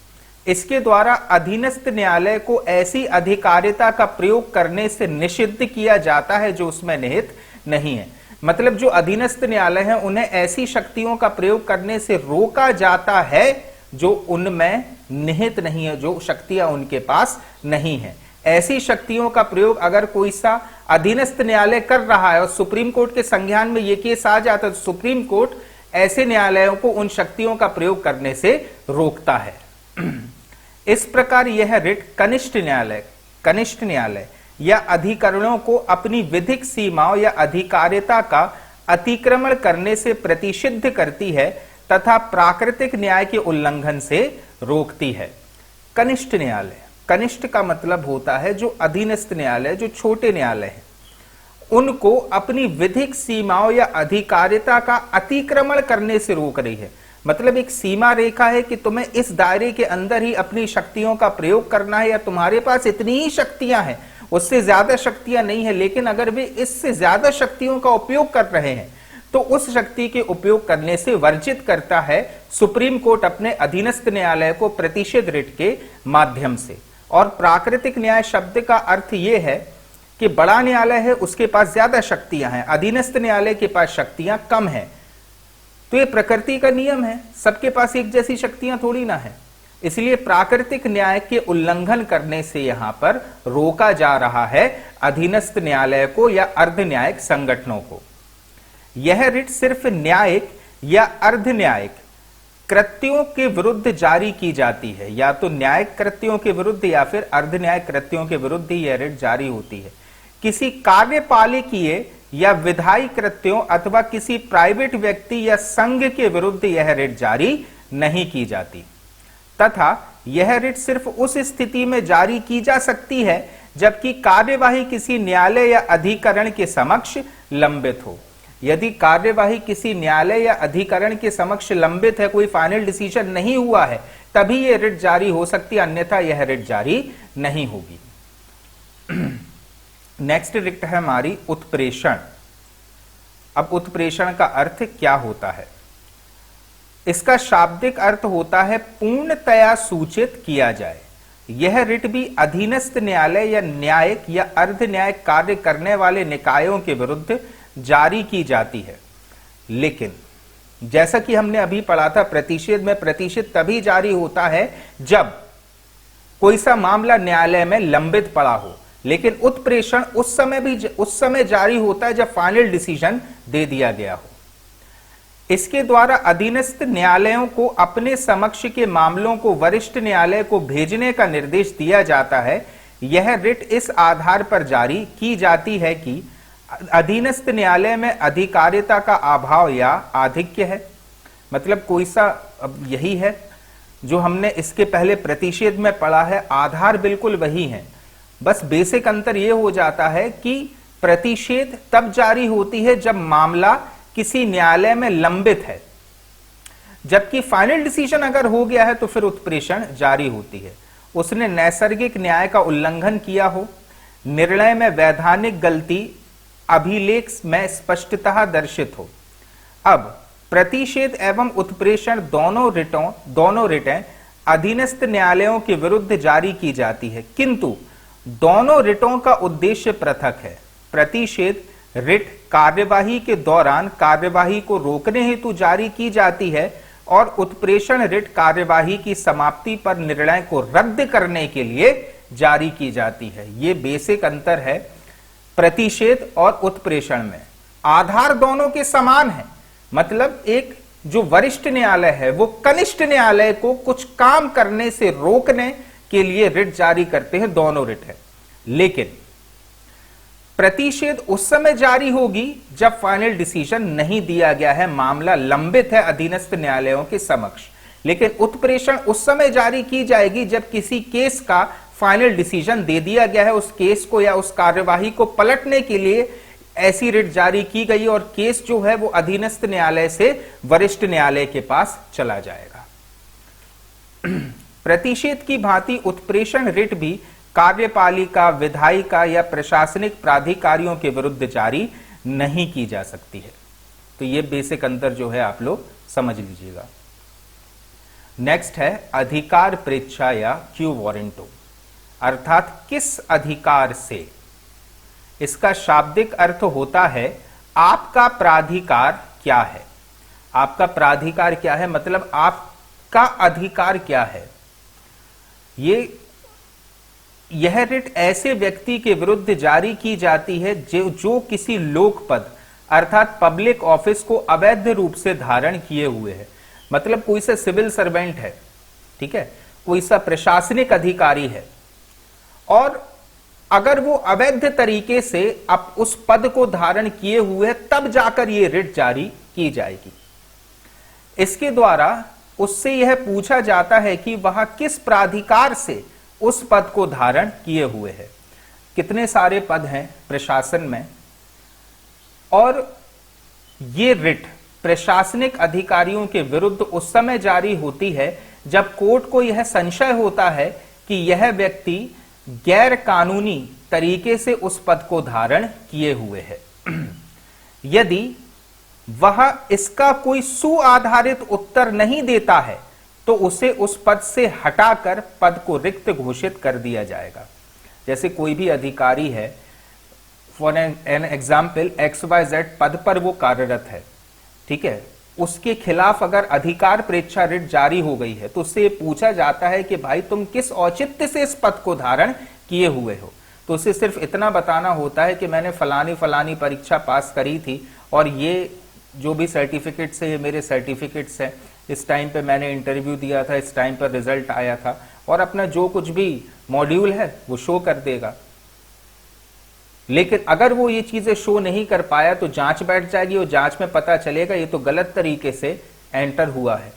इसके द्वारा अधीनस्थ न्यायालय को ऐसी अधिकारिता का प्रयोग करने से निषिद्ध किया जाता है जो उसमें निहित नहीं है। मतलब जो अधीनस्थ न्यायालय हैं उन्हें ऐसी शक्तियों का प्रयोग करने से रोका जाता है जो उनमें निहित नहीं है, जो शक्तियां उनके पास नहीं है। ऐसी शक्तियों का प्रयोग अगर कोई सा अधीनस्थ न्यायालय कर रहा है और सुप्रीम कोर्ट के संज्ञान में यह केस आ जाता है, तो सुप्रीम कोर्ट ऐसे न्यायालयों को उन शक्तियों का प्रयोग करने से रोकता है। इस प्रकार यह रिट कनिष्ठ न्यायालय या अधिकरणों को अपनी विधिक सीमाओं या अधिकारिता का अतिक्रमण करने से प्रतिषिद्ध करती है तथा प्राकृतिक न्याय के उल्लंघन से रोकती है। कनिष्ठ न्यायालय, कनिष्ठ का मतलब होता है जो अधीनस्थ न्यायालय, जो छोटे न्यायालय हैं, उनको अपनी विधिक सीमाओं या अधिकारिता का अतिक्रमण करने से रोक रही है। मतलब एक सीमा रेखा है कि तुम्हें इस दायरे के अंदर ही अपनी शक्तियों का प्रयोग करना है, या तुम्हारे पास इतनी ही शक्तियां हैं, उससे ज्यादा शक्तियां नहीं है, लेकिन अगर वे इससे ज्यादा शक्तियों का उपयोग कर रहे हैं तो उस शक्ति के उपयोग करने से वर्जित करता है सुप्रीम कोर्ट अपने अधीनस्थ न्यायालय को प्रतिषेध रिट के माध्यम से। और प्राकृतिक न्याय शब्द का अर्थ यह है कि बड़ा न्यायालय है, उसके पास ज्यादा शक्तियां हैं, अधीनस्थ न्यायालय के पास शक्तियां कम हैं। तो ये प्रकृति का नियम है, सबके पास एक जैसी शक्तियां थोड़ी ना है। इसलिए प्राकृतिक न्याय के उल्लंघन करने से यहां पर रोका जा रहा है अधीनस्थ न्यायालय को या अर्ध न्यायिक संगठनों को। यह रिट सिर्फ न्यायिक या अर्ध न्यायिक कृत्यों के विरुद्ध जारी की जाती है, या तो न्यायिक कृत्यों के विरुद्ध या फिर अर्ध न्यायिक कृत्यों के विरुद्ध ही यह रिट जारी होती है। किसी कार्यपालिकीय या विधायी कृत्यों अथवा किसी प्राइवेट व्यक्ति या संघ के विरुद्ध यह रिट जारी नहीं की जाती, तथा यह रिट सिर्फ उस स्थिति में जारी की जा सकती है जबकि कार्यवाही किसी न्यायालय या अधिकरण के समक्ष लंबित हो। यदि कार्यवाही किसी न्यायालय या अधिकरण के समक्ष लंबित है, कोई फाइनल डिसीजन नहीं हुआ है, तभी यह रिट जारी हो सकती है, अन्यथा यह रिट जारी नहीं होगी। नेक्स्ट रिट है हमारी उत्प्रेषण। अब उत्प्रेषण का अर्थ क्या होता है? इसका शाब्दिक अर्थ होता है पूर्णतया सूचित किया जाए। यह रिट भी अधीनस्थ न्यायालय या न्यायिक या अर्ध न्यायिक कार्य करने वाले निकायों के विरुद्ध जारी की जाती है, लेकिन जैसा कि हमने अभी पढ़ा था प्रतिषेध में, प्रतिषेध तभी जारी होता है जब कोई सा मामला न्यायालय में लंबित पड़ा हो, लेकिन उत्प्रेषण उस समय जारी होता है जब फाइनल डिसीजन दे दिया गया हो। इसके द्वारा अधीनस्थ न्यायालयों को अपने समक्ष के मामलों को वरिष्ठ न्यायालय को भेजने का निर्देश दिया जाता है। यह रिट इस आधार पर जारी की जाती है कि अधीनस्थ न्यायालय में अधिकारिता का अभाव या आधिक्य है। मतलब कोई सा, अब यही है जो हमने इसके पहले प्रतिषेध में पढ़ा है, आधार बिल्कुल वही है, बस बेसिक अंतर यह हो जाता है कि प्रतिषेध तब जारी होती है जब मामला किसी न्यायालय में लंबित है, जबकि फाइनल डिसीजन अगर हो गया है तो फिर उत्प्रेषण जारी होती है। उसने नैसर्गिक न्याय का उल्लंघन किया हो, निर्णय में वैधानिक गलती अभिलेख में स्पष्टतः दर्शित हो। अब प्रतिषेध एवं उत्प्रेषण दोनों रिटें अधीनस्थ न्यायालयों के विरुद्ध जारी की जाती है, किंतु दोनों रिटों का उद्देश्य पृथक है। प्रतिषेध रिट कार्यवाही के दौरान कार्यवाही को रोकने हेतु जारी की जाती है और उत्प्रेषण रिट कार्यवाही की समाप्ति पर निर्णय को रद्द करने के लिए जारी की जाती है। ये बेसिक अंतर है प्रतिषेध और उत्प्रेषण में। आधार दोनों के समान है, मतलब एक जो वरिष्ठ न्यायालय है वो कनिष्ठ न्यायालय को कुछ काम करने से रोकने के लिए रिट जारी करते हैं, दोनों रिट है। लेकिन प्रतिषेध उस समय जारी होगी जब फाइनल डिसीजन नहीं दिया गया है, मामला लंबित है अधीनस्थ न्यायालयों के समक्ष। लेकिन उत्प्रेषण उस समय जारी की जाएगी जब किसी केस का फाइनल डिसीजन दे दिया गया है, उस केस को या उस कार्यवाही को पलटने के लिए ऐसी रिट जारी की गई और केस जो है वो अधीनस्थ न्यायालय से वरिष्ठ न्यायालय के पास चला जाएगा। प्रतिषेध की भांति उत्प्रेषण रिट भी कार्यपालिका, विधायिका या प्रशासनिक प्राधिकारियों के विरुद्ध जारी नहीं की जा सकती है। तो ये बेसिक अंतर जो है आप लोग समझ लीजिएगा। नेक्स्ट है अधिकार प्रेच्छा या क्यू वारंटो, अर्थात किस अधिकार से। इसका शाब्दिक अर्थ होता है आपका प्राधिकार क्या है। आपका प्राधिकार क्या है मतलब आपका अधिकार क्या है। यह रिट ऐसे व्यक्ति के विरुद्ध जारी की जाती है जो किसी लोक पद अर्थात पब्लिक ऑफिस को अवैध रूप से धारण किए हुए है। मतलब कोई सा सिविल सर्वेंट है, ठीक है, कोई सा प्रशासनिक अधिकारी है और अगर वो अवैध तरीके से अब उस पद को धारण किए हुए है तब जाकर ये रिट जारी की जाएगी। इसके द्वारा उससे यह पूछा जाता है कि वह किस प्राधिकार से उस पद को धारण किए हुए है। कितने सारे पद हैं प्रशासन में और ये रिट प्रशासनिक अधिकारियों के विरुद्ध उस समय जारी होती है जब कोर्ट को यह संशय होता है कि यह व्यक्ति गैर कानूनी तरीके से उस पद को धारण किए हुए है। यदि वह इसका कोई सुआधारित उत्तर नहीं देता है तो उसे उस पद से हटाकर पद को रिक्त घोषित कर दिया जाएगा। जैसे कोई भी अधिकारी है, फॉर एन एग्जाम्पल XYZ पद पर वो कार्यरत है, ठीक है, उसके खिलाफ अगर अधिकार प्रेच्छा रिट जारी हो गई है तो उससे पूछा जाता है कि भाई तुम किस औचित्य से इस पद को धारण किए हुए हो। तो उसे सिर्फ इतना बताना होता है कि मैंने फलानी फलानी परीक्षा पास करी थी और ये जो भी सर्टिफिकेट्स है ये मेरे सर्टिफिकेट्स हैं, इस टाइम पे मैंने इंटरव्यू दिया था, इस टाइम पर रिजल्ट आया था, और अपना जो कुछ भी मॉड्यूल है वो शो कर देगा। लेकिन अगर वो ये चीजें शो नहीं कर पाया तो जांच बैठ जाएगी और जांच में पता चलेगा ये तो गलत तरीके से एंटर हुआ है।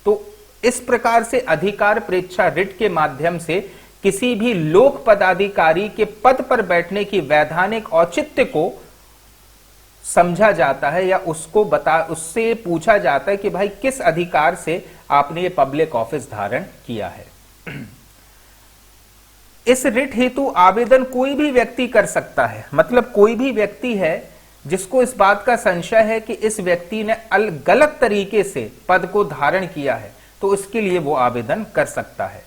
तो इस प्रकार से अधिकार प्रेच्छा रिट के माध्यम से किसी भी लोक पदाधिकारी के पद पर बैठने की वैधानिक औचित्य को समझा जाता है या उससे पूछा जाता है कि भाई किस अधिकार से आपने ये पब्लिक ऑफिस धारण किया है। इस रिट हेतु आवेदन कोई भी व्यक्ति कर सकता है। मतलब कोई भी व्यक्ति है जिसको इस बात का संशय है कि इस व्यक्ति ने गलत तरीके से पद को धारण किया है तो इसके लिए वो आवेदन कर सकता है।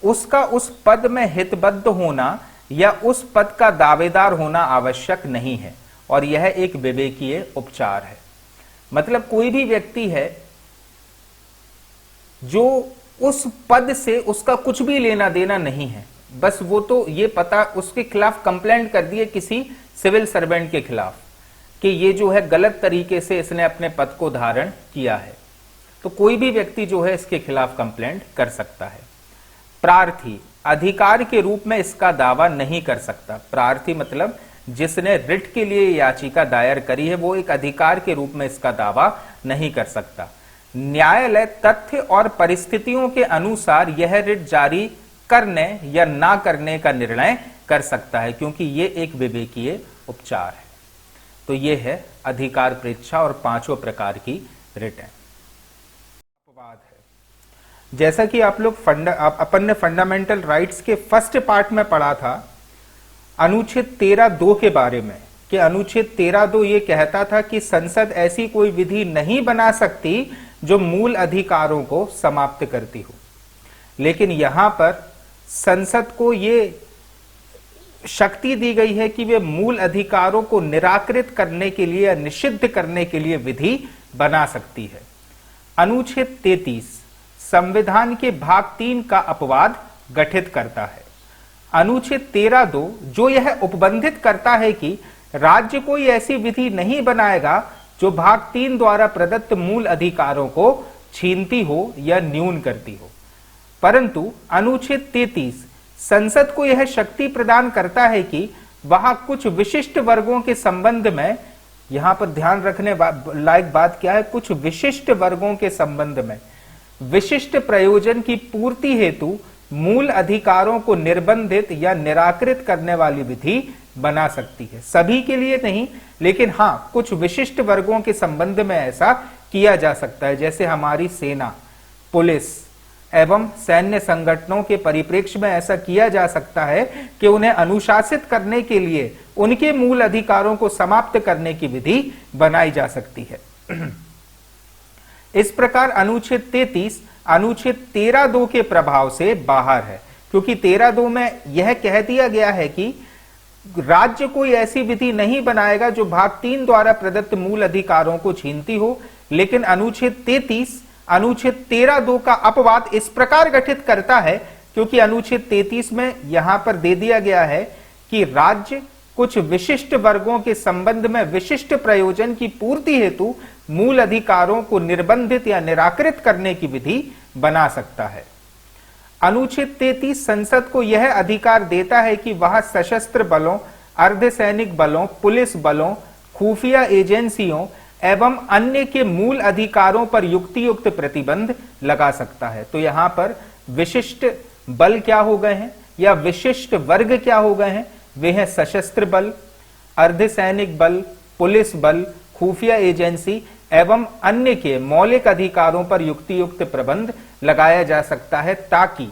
उसका उस पद में हितबद्ध होना या उस पद का दावेदार होना आवश्यक नहीं है और यह एक विवेकीय उपचार है। मतलब कोई भी व्यक्ति है जो उस पद से उसका कुछ भी लेना देना नहीं है, बस वो तो ये पता उसके खिलाफ कंप्लेंट कर दिए किसी सिविल सर्वेंट के खिलाफ कि ये जो है गलत तरीके से इसने अपने पद को धारण किया है, तो कोई भी व्यक्ति जो है इसके खिलाफ कंप्लेंट कर सकता है। प्रार्थी अधिकार के रूप में इसका दावा नहीं कर सकता। प्रार्थी मतलब जिसने रिट के लिए याचिका दायर करी है वो एक अधिकार के रूप में इसका दावा नहीं कर सकता। न्यायालय तथ्य और परिस्थितियों के अनुसार यह रिट जारी करने या ना करने का निर्णय कर सकता है क्योंकि ये एक विवेकीय उपचार है। तो ये है अधिकार प्रेच्छा और पांचों प्रकार की रिट है। अपवाद है, जैसा कि आप लोग अपन ने फंडामेंटल राइट्स के फर्स्ट पार्ट में पढ़ा था अनुच्छेद 13(2) के बारे में कि अनुच्छेद 13(2) ये कहता था कि संसद ऐसी कोई विधि नहीं बना सकती जो मूल अधिकारों को समाप्त करती हो, लेकिन यहां पर संसद को ये शक्ति दी गई है कि वे मूल अधिकारों को निराकृत करने के लिए या निषिद्ध करने के लिए विधि बना सकती है। अनुच्छेद 33 संविधान के भाग 3 का अपवाद गठित करता है। अनुच्छेद 13(2) जो यह उपबंधित करता है कि राज्य कोई ऐसी विधि नहीं बनाएगा जो भाग 3 द्वारा प्रदत्त मूल अधिकारों को छीनती हो या न्यून करती हो, परंतु अनुच्छेद 33 संसद को यह शक्ति प्रदान करता है कि वह कुछ विशिष्ट वर्गों के संबंध में, यहां पर ध्यान रखने लायक बात क्या है, कुछ विशिष्ट वर्गों के संबंध में विशिष्ट प्रयोजन की पूर्ति हेतु मूल अधिकारों को निर्बंधित या निराकृत करने वाली विधि बना सकती है। सभी के लिए नहीं, लेकिन हां कुछ विशिष्ट वर्गों के संबंध में ऐसा किया जा सकता है, जैसे हमारी सेना, पुलिस एवं सैन्य संगठनों के परिप्रेक्ष्य में ऐसा किया जा सकता है कि उन्हें अनुशासित करने के लिए उनके मूल अधिकारों को समाप्त करने की विधि बनाई जा सकती है। इस प्रकार अनुच्छेद 33 अनुच्छेद 13(2) के प्रभाव से बाहर है, क्योंकि 13(2) में यह कह दिया गया है कि राज्य कोई ऐसी विधि नहीं बनाएगा जो भाग 3 द्वारा प्रदत्त मूल अधिकारों को छीनती हो, लेकिन अनुच्छेद 33 अनुच्छेद 13(2) का अपवाद इस प्रकार गठित करता है, क्योंकि अनुच्छेद 33 में यहां पर दे दिया गया है कि राज्य कुछ विशिष्ट वर्गों के संबंध में विशिष्ट प्रयोजन की पूर्ति हेतु मूल अधिकारों को निर्बंधित या निराकृत करने की विधि बना सकता है। अनुच्छेद 33 संसद को यह अधिकार देता है कि वह सशस्त्र बलों, अर्धसैनिक बलों, पुलिस बलों, खुफिया एजेंसियों एवं अन्य के मूल अधिकारों पर युक्तियुक्त प्रतिबंध लगा सकता है। तो यहां पर विशिष्ट बल क्या हो गए हैं या विशिष्ट वर्ग क्या हो गए हैं? वे हैं सशस्त्र बल, अर्धसैनिक बल, पुलिस बल, खुफिया एजेंसी एवं अन्य के मौलिक अधिकारों पर युक्तियुक्त प्रतिबंध लगाया जा सकता है ताकि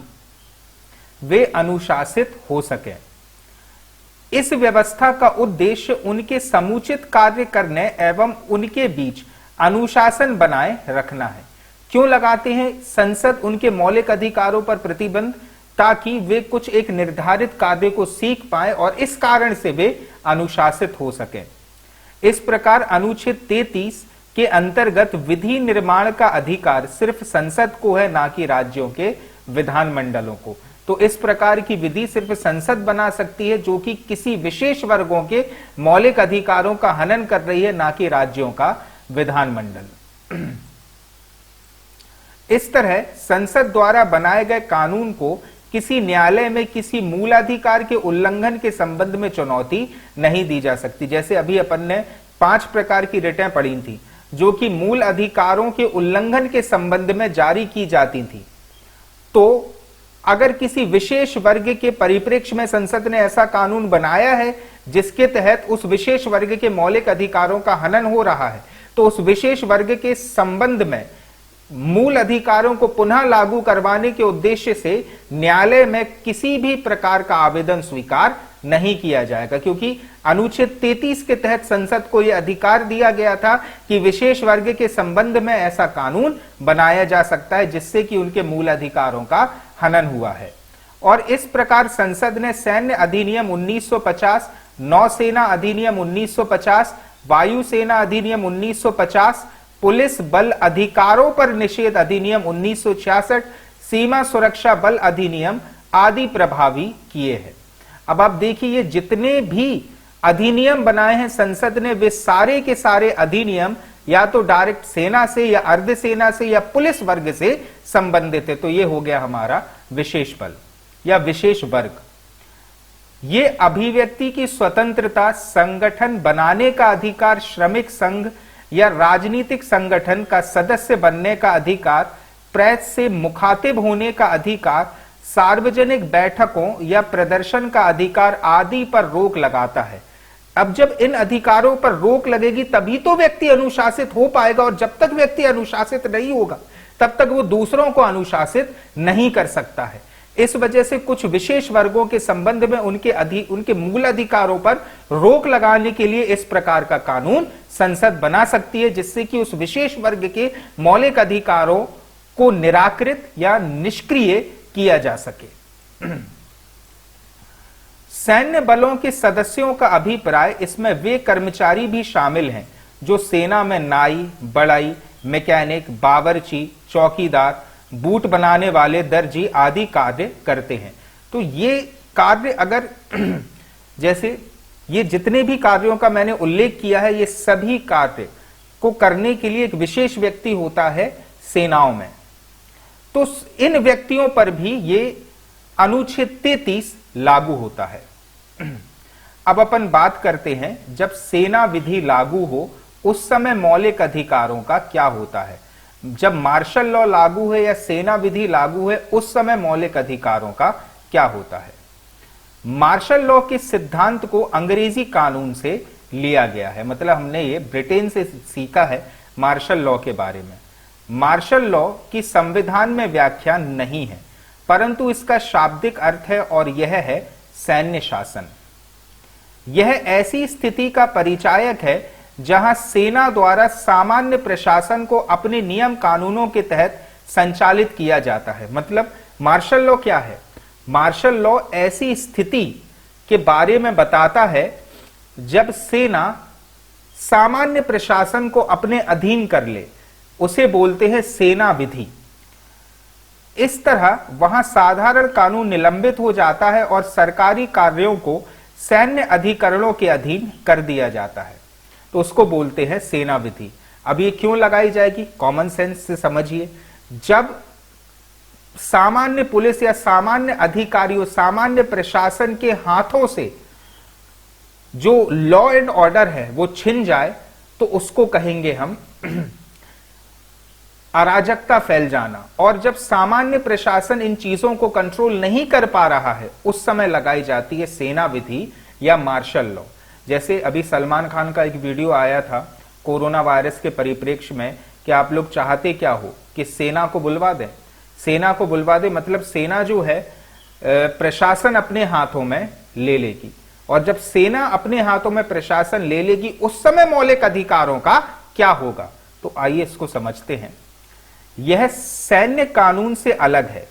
वे अनुशासित हो सकें। इस व्यवस्था का उद्देश्य उनके समुचित कार्य करने एवं उनके बीच अनुशासन बनाए रखना है। क्यों लगाते हैं संसद उनके मौलिक अधिकारों पर प्रतिबंध? ताकि वे कुछ एक निर्धारित कार्य को सीख पाए और इस कारण से वे अनुशासित हो सकें। इस प्रकार अनुच्छेद 33 के अंतर्गत विधि निर्माण का अधिकार सिर्फ संसद को है, ना कि राज्यों के विधानमंडलों को। तो इस प्रकार की विधि सिर्फ संसद बना सकती है जो कि किसी विशेष वर्गों के मौलिक अधिकारों का हनन कर रही है, ना कि राज्यों का विधानमंडल। इस तरह संसद द्वारा बनाए गए कानून को किसी न्यायालय में किसी मूलाधिकार के उल्लंघन के संबंध में चुनौती नहीं दी जा सकती। जैसे अभी अपन ने 5 प्रकार की रिटें पढ़ी थी जो कि मूल अधिकारों के उल्लंघन के संबंध में जारी की जाती थी। तो अगर किसी विशेष वर्ग के परिप्रेक्ष्य में संसद ने ऐसा कानून बनाया है जिसके तहत उस विशेष वर्ग के मौलिक अधिकारों का हनन हो रहा है, तो उस विशेष वर्ग के संबंध में मूल अधिकारों को पुनः लागू करवाने के उद्देश्य से न्यायालय में किसी भी प्रकार का आवेदन स्वीकार नहीं किया जाएगा, क्योंकि अनुच्छेद 33 के तहत संसद को यह अधिकार दिया गया था कि विशेष वर्ग के संबंध में ऐसा कानून बनाया जा सकता है जिससे कि उनके मूल अधिकारों का हनन हुआ है। और इस प्रकार संसद ने सैन्य अधिनियम 1950, नौसेना अधिनियम 1950, वायुसेना अधिनियम 1950, पुलिस बल अधिकारों पर निषेध अधिनियम 1966, सीमा सुरक्षा बल अधिनियम आदि प्रभावी किए हैं। अब आप देखिए ये जितने भी अधिनियम बनाए हैं संसद ने, वे सारे के सारे अधिनियम या तो डायरेक्ट सेना से या अर्धसेना से या पुलिस वर्ग से संबंधित है। तो ये हो गया हमारा विशेष बल या विशेष वर्ग। ये अभिव्यक्ति की स्वतंत्रता, संगठन बनाने का अधिकार, श्रमिक संघ या राजनीतिक संगठन का सदस्य बनने का अधिकार, प्रेस से मुखातिब होने का अधिकार, सार्वजनिक बैठकों या प्रदर्शन का अधिकार आदि पर रोक लगाता है। अब जब इन अधिकारों पर रोक लगेगी तभी तो व्यक्ति अनुशासित हो पाएगा, और जब तक व्यक्ति अनुशासित नहीं होगा तब तक वो दूसरों को अनुशासित नहीं कर सकता है। इस वजह से कुछ विशेष वर्गों के संबंध में उनके मूल अधिकारों पर रोक लगाने के लिए इस प्रकार का कानून संसद बना सकती है, जिससे कि उस विशेष वर्ग के मौलिक अधिकारों को निराकृत या निष्क्रिय किया जा सके। सैन्य बलों के सदस्यों का अभिप्राय, इसमें वे कर्मचारी भी शामिल हैं जो सेना में नाई, बढ़ई, मैकेनिक, बावर्ची, चौकीदार, बूट बनाने वाले, दर्जी आदि कार्य करते हैं। तो ये कार्य अगर जैसे ये जितने भी कार्यों का मैंने उल्लेख किया है, ये सभी कार्य को करने के लिए एक विशेष व्यक्ति होता है सेनाओं में। तो इन व्यक्तियों पर भी ये अनुच्छेद 33 लागू होता है। अब अपन बात करते हैं जब सेना विधि लागू हो उस समय मौलिक अधिकारों का क्या होता है। जब मार्शल लॉ लागू है या सेना विधि लागू है उस समय मौलिक अधिकारों का क्या होता है। मार्शल लॉ के सिद्धांत को अंग्रेजी कानून से लिया गया है, मतलब हमने ये ब्रिटेन से सीखा है मार्शल लॉ के बारे में। मार्शल लॉ की संविधान में व्याख्या नहीं है, परंतु इसका शाब्दिक अर्थ है और यह है सैन्य शासन। यह ऐसी स्थिति का परिचायक है जहां सेना द्वारा सामान्य प्रशासन को अपने नियम कानूनों के तहत संचालित किया जाता है। मतलब मार्शल लॉ क्या है? मार्शल लॉ ऐसी स्थिति के बारे में बताता है जब सेना सामान्य प्रशासन को अपने अधीन कर ले, उसे बोलते हैं सेना विधि। इस तरह वहां साधारण कानून निलंबित हो जाता है और सरकारी कार्यों को सैन्य अधिकरणों के अधीन कर दिया जाता है, तो उसको बोलते हैं सेना विधि। अब ये क्यों लगाई जाएगी? कॉमन सेंस से समझिए। जब सामान्य पुलिस या सामान्य अधिकारियों, सामान्य प्रशासन के हाथों से जो लॉ एंड ऑर्डर है वो छिन जाए तो उसको कहेंगे हम अराजकता फैल जाना। और जब सामान्य प्रशासन इन चीजों को कंट्रोल नहीं कर पा रहा है उस समय लगाई जाती है सेना विधि या मार्शल लॉ। जैसे अभी सलमान खान का एक वीडियो आया था कोरोना वायरस के परिप्रेक्ष्य में कि आप लोग चाहते क्या हो कि सेना को बुलवा दें। सेना को बुलवा दे मतलब सेना जो है प्रशासन अपने हाथों में ले लेगी, और जब सेना अपने हाथों में प्रशासन ले लेगी उस समय मौलिक अधिकारों का क्या होगा। तो आइए इसको समझते हैं। यह सैन्य कानून से अलग है,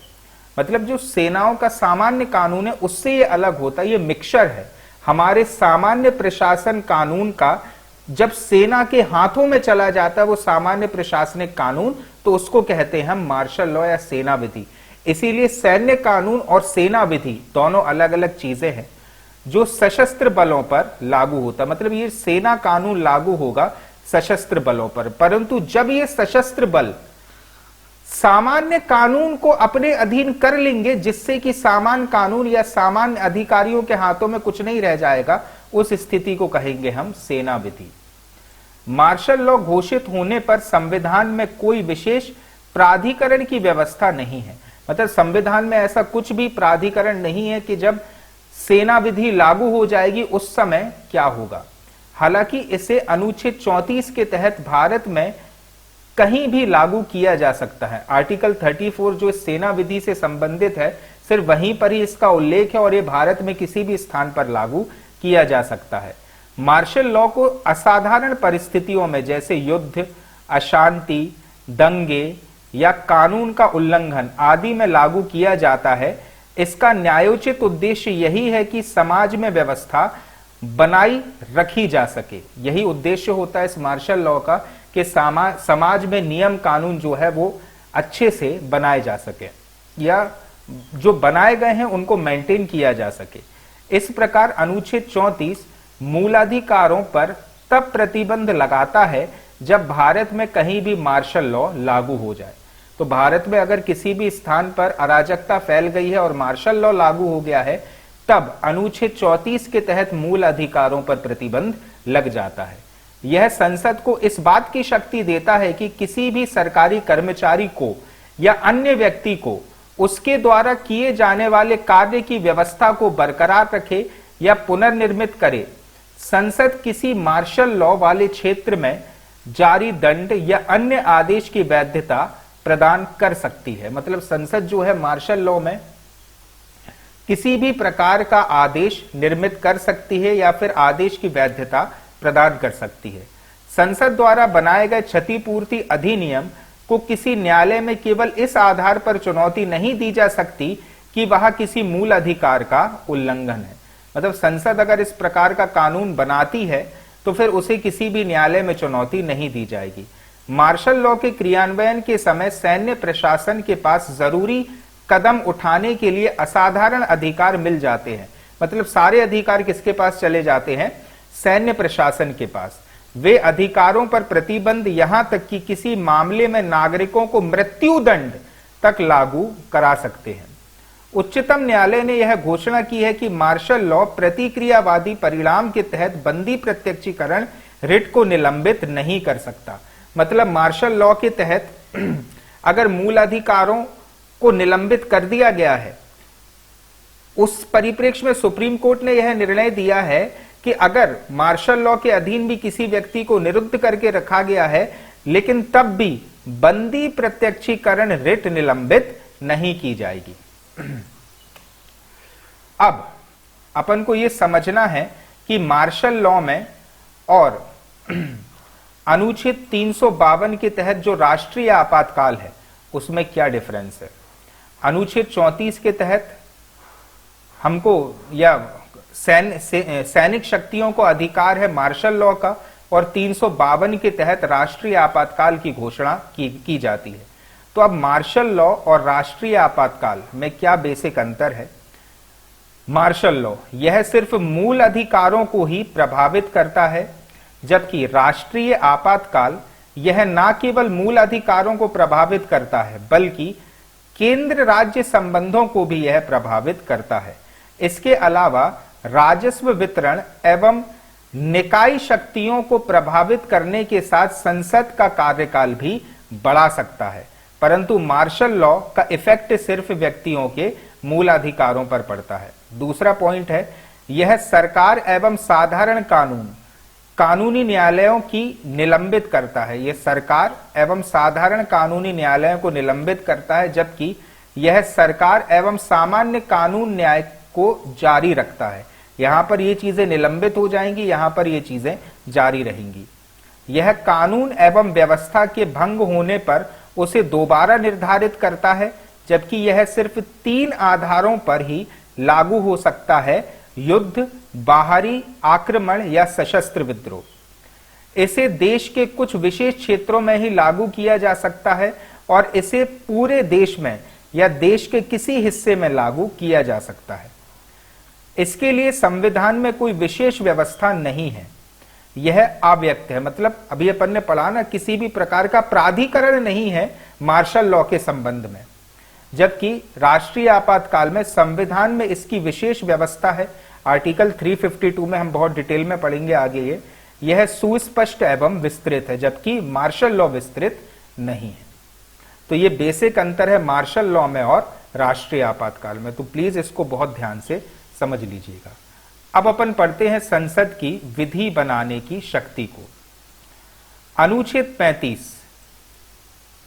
मतलब जो सेनाओं का सामान्य कानून है उससे यह अलग होता है। यह मिक्सचर है हमारे सामान्य प्रशासन कानून का। जब सेना के हाथों में चला जाता है वो सामान्य प्रशासनिक कानून, तो उसको कहते हैं हम मार्शल लॉ या सेना विधि। इसीलिए सैन्य कानून और सेना विधि दोनों अलग अलग चीजें हैं जो सशस्त्र बलों पर लागू होता है। मतलब ये सेना कानून लागू होगा सशस्त्र बलों पर, परंतु जब ये सशस्त्र बल सामान्य कानून को अपने अधीन कर लेंगे जिससे कि सामान्य कानून या सामान्य अधिकारियों के हाथों में कुछ नहीं रह जाएगा, उस स्थिति को कहेंगे हम सेना विधि। मार्शल लॉ घोषित होने पर संविधान में कोई विशेष प्राधिकरण की व्यवस्था नहीं है। मतलब संविधान में ऐसा कुछ भी प्राधिकरण नहीं है कि जब सेना विधि लागू हो जाएगी उस समय क्या होगा। हालांकि इसे अनुच्छेद 34 के तहत भारत में कहीं भी लागू किया जा सकता है। आर्टिकल 34 जो सेना विधि से संबंधित है सिर्फ वहीं पर ही इसका उल्लेख है और ये भारत में किसी भी स्थान पर लागू किया जा सकता है। मार्शल लॉ को असाधारण परिस्थितियों में जैसे युद्ध, अशांति, दंगे या कानून का उल्लंघन आदि में लागू किया जाता है। इसका न्यायोचित उद्देश्य यही है कि समाज में व्यवस्था बनाई रखी जा सके। यही उद्देश्य होता है इस मार्शल लॉ का कि समाज में नियम कानून जो है वो अच्छे से बनाए जा सके या जो बनाए गए हैं उनको मेंटेन किया जा सके। इस प्रकार अनुच्छेद 34 मूलाधिकारों पर तब प्रतिबंध लगाता है जब भारत में कहीं भी मार्शल लॉ लागू हो जाए। तो भारत में अगर किसी भी स्थान पर अराजकता फैल गई है और मार्शल लॉ लागू हो गया है तब अनुच्छेद 34 के तहत मूल अधिकारों पर प्रतिबंध लग जाता है। यह संसद को इस बात की शक्ति देता है कि किसी भी सरकारी कर्मचारी को या अन्य व्यक्ति को उसके द्वारा किए जाने वाले कार्य की व्यवस्था को बरकरार रखे या पुनर्निर्मित करे। संसद किसी मार्शल लॉ वाले क्षेत्र में जारी दंड या अन्य आदेश की वैधता प्रदान कर सकती है। मतलब संसद जो है मार्शल लॉ में किसी भी प्रकार का आदेश निर्मित कर सकती है या फिर आदेश की वैधता प्रदान कर सकती है। संसद द्वारा बनाए गए क्षतिपूर्ति अधिनियम को किसी न्यायालय में केवल इस आधार पर चुनौती नहीं दी जा सकती कि वह किसी मूल अधिकार का उल्लंघन है। मतलब संसद अगर इस प्रकार का कानून बनाती है तो फिर उसे किसी भी न्यायालय में चुनौती नहीं दी जाएगी। मार्शल लॉ के क्रियान्वयन के समय सैन्य प्रशासन के पास जरूरी कदम उठाने के लिए असाधारण अधिकार मिल जाते हैं। मतलब सारे अधिकार किसके पास चले जाते हैं? सैन्य प्रशासन के पास। वे अधिकारों पर प्रतिबंध यहां तक कि किसी मामले में नागरिकों को मृत्युदंड तक लागू करा सकते हैं। उच्चतम न्यायालय ने यह घोषणा की है कि मार्शल लॉ प्रतिक्रियावादी परिणाम के तहत बंदी प्रत्यक्षीकरण रिट को निलंबित नहीं कर सकता। मतलब मार्शल लॉ के तहत अगर मूल अधिकारों को निलंबित कर दिया गया है, उस परिप्रेक्ष्य में सुप्रीम कोर्ट ने यह निर्णय दिया है कि अगर मार्शल लॉ के अधीन भी किसी व्यक्ति को निरुद्ध करके रखा गया है, लेकिन तब भी बंदी प्रत्यक्षीकरण रिट निलंबित नहीं की जाएगी। अब अपन को यह समझना है कि मार्शल लॉ में और अनुच्छेद 352 के तहत जो राष्ट्रीय आपातकाल है उसमें क्या डिफरेंस है। अनुच्छेद 34 के तहत हमको या सैनिक शक्तियों को अधिकार है मार्शल लॉ का, और 352 के तहत राष्ट्रीय आपातकाल की घोषणा की जाती है। तो अब मार्शल लॉ और राष्ट्रीय आपातकाल में क्या बेसिक अंतर है? मार्शल लॉ यह सिर्फ मूल अधिकारों को ही प्रभावित करता है, जबकि राष्ट्रीय आपातकाल यह न केवल मूल अधिकारों को प्रभावित करता है बल्कि केंद्र राज्य संबंधों को भी यह प्रभावित करता है। इसके अलावा राजस्व वितरण एवं निकाय शक्तियों को प्रभावित करने के साथ संसद का कार्यकाल भी बढ़ा सकता है, परंतु मार्शल लॉ का इफेक्ट सिर्फ व्यक्तियों के मूल अधिकारों पर पड़ता है। दूसरा पॉइंट है, यह सरकार एवं साधारण कानूनी न्यायालयों की निलंबित करता है। यह सरकार एवं साधारण कानूनी न्यायालयों को निलंबित करता है, जबकि यह सरकार एवं सामान्य कानून न्याय को जारी रखता है। यहां पर ये चीजें निलंबित हो जाएंगी, यहां पर ये चीजें जारी रहेंगी। यह कानून एवं व्यवस्था के भंग होने पर उसे दोबारा निर्धारित करता है, जबकि यह सिर्फ 3 आधारों पर ही लागू हो सकता है: युद्ध, बाहरी आक्रमण या सशस्त्र विद्रोह। इसे देश के कुछ विशेष क्षेत्रों में ही लागू किया जा सकता है और इसे पूरे देश में या देश के किसी हिस्से में लागू किया जा सकता है। इसके लिए संविधान में कोई विशेष व्यवस्था नहीं है, यह अव्यक्त है। मतलब अभी अपन ने पढ़ा ना, किसी भी प्रकार का प्राधिकरण नहीं है मार्शल लॉ के संबंध में, जबकि राष्ट्रीय आपातकाल में संविधान में इसकी विशेष व्यवस्था है। आर्टिकल 352 में हम बहुत डिटेल में पढ़ेंगे आगे। यह सुस्पष्ट एवं विस्तृत है, जबकि मार्शल लॉ विस्तृत नहीं है। तो ये बेसिक अंतर है मार्शल लॉ में और राष्ट्रीय आपातकाल में। तो प्लीज इसको बहुत ध्यान से समझ लीजिएगा। अब अपन पढ़ते हैं संसद की विधि बनाने की शक्ति को। अनुच्छेद 35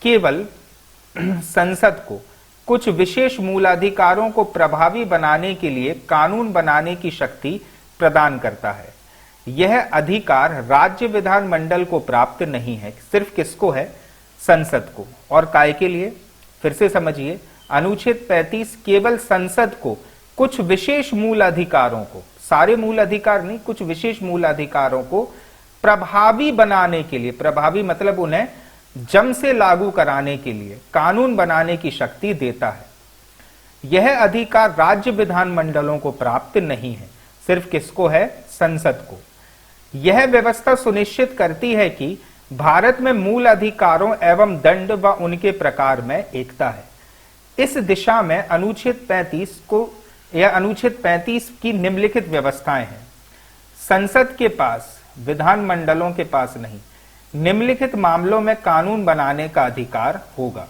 केवल संसद को कुछ विशेष मूलाधिकारों को प्रभावी बनाने के लिए कानून बनाने की शक्ति प्रदान करता है। यह अधिकार राज्य विधानमंडल को प्राप्त नहीं है। सिर्फ किसको है? संसद को। और काय के लिए? फिर से समझिए, अनुच्छेद 35 केवल संसद को कुछ विशेष मूल अधिकारों को, सारे मूल अधिकार नहीं, कुछ विशेष मूल अधिकारों को प्रभावी बनाने के लिए, प्रभावी मतलब उन्हें जम से लागू कराने के लिए, कानून बनाने की शक्ति देता है। यह अधिकार राज्य विधानमंडलों को प्राप्त नहीं है, सिर्फ किसको है? संसद को। यह व्यवस्था सुनिश्चित करती है कि भारत में मूल अधिकारों एवं दंड व उनके प्रकार में एकता है। इस दिशा में अनुच्छेद 35 की निम्नलिखित व्यवस्थाएं हैं। संसद के पास, विधानमंडलों के पास नहीं, निम्नलिखित मामलों में कानून बनाने का अधिकार होगा।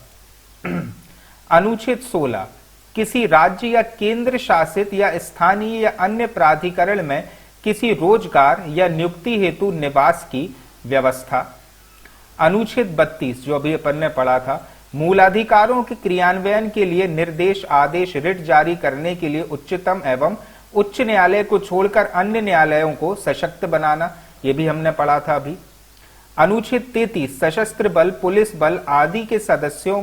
अनुच्छेद 16 किसी राज्य या केंद्र शासित या स्थानीय या अन्य प्राधिकरण में किसी रोजगार या नियुक्ति हेतु निवास की व्यवस्था। अनुच्छेद 32 जो अभी अपन ने पढ़ा था, मूलाधिकारों के क्रियान्वयन के लिए निर्देश, आदेश, रिट जारी करने के लिए उच्चतम एवं उच्च न्यायालय को छोड़कर अन्य न्यायालयों को सशक्त बनाना, ये भी हमने पढ़ा था अभी। अनुच्छेद 33 सशस्त्र बल, पुलिस बल आदि के सदस्यों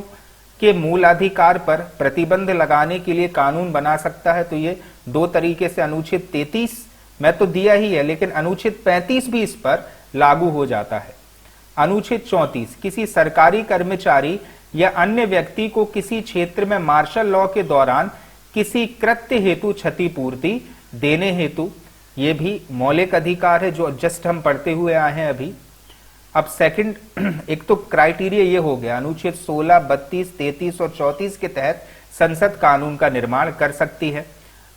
के मूलाधिकार पर प्रतिबंध लगाने के लिए कानून बना सकता है। तो ये दो तरीके से अनुच्छेद 33 में तो दिया ही है, लेकिन अनुच्छेद 35 भी इस पर लागू हो जाता है। अनुच्छेद 34 किसी सरकारी कर्मचारी या अन्य व्यक्ति को किसी क्षेत्र में मार्शल लॉ के दौरान किसी कृत्य हेतु क्षतिपूर्ति देने हेतु, ये भी मौलिक अधिकार है जो जस्ट हम पढ़ते हुए आए हैं अभी। अब सेकंड, एक तो क्राइटेरिया ये हो गया, अनुच्छेद 16, 32, 33 और 34 के तहत संसद कानून का निर्माण कर सकती है।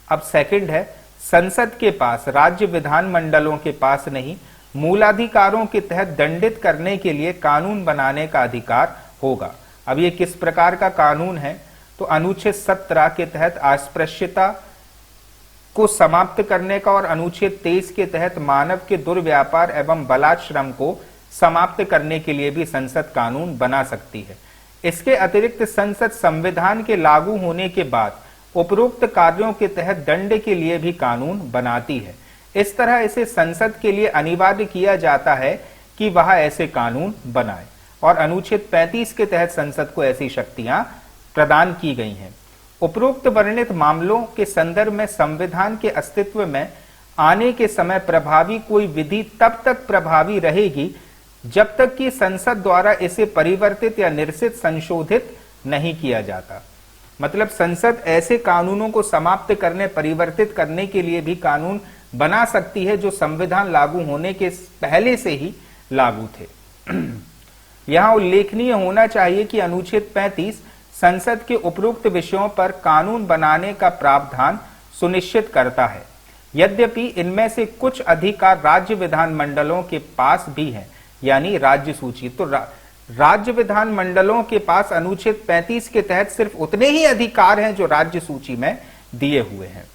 अब सेकंड है, संसद के पास, राज्य विधानमंडलों के पास नहीं, मूलाधिकारों के तहत दंडित करने के लिए कानून बनाने का अधिकार होगा। अब ये किस प्रकार का कानून है? तो अनुच्छेद 17 के तहत अस्पृश्यता को समाप्त करने का और अनुच्छेद 23 के तहत मानव के दुर्व्यापार एवं बलात्श्रम को समाप्त करने के लिए भी संसद कानून बना सकती है। इसके अतिरिक्त संसद संविधान के लागू होने के बाद उपरोक्त कार्यों के तहत दंड के लिए भी कानून बनाती है। इस तरह इसे संसद के लिए अनिवार्य किया जाता है कि वह ऐसे कानून बनाए, और अनुच्छेद 35 के तहत संसद को ऐसी शक्तियां प्रदान की गई हैं। उपरोक्त वर्णित मामलों के संदर्भ में संविधान के अस्तित्व में आने के समय प्रभावी कोई विधि तब तक प्रभावी रहेगी जब तक कि संसद द्वारा इसे परिवर्तित या निरसित, संशोधित नहीं किया जाता। मतलब संसद ऐसे कानूनों को समाप्त करने, परिवर्तित करने के लिए भी कानून बना सकती है जो संविधान लागू होने के पहले से ही लागू थे। यहां उल्लेखनीय होना चाहिए कि अनुच्छेद 35 संसद के उपरोक्त विषयों पर कानून बनाने का प्रावधान सुनिश्चित करता है। यद्यपि इनमें से कुछ अधिकार राज्य विधानमंडलों के पास भी हैं, यानी राज्य सूची। तो राज्य विधानमंडलों के पास अनुच्छेद 35 के तहत सिर्फ उतने ही अधिकार हैं जो राज्य सूची में दिए हुए हैं।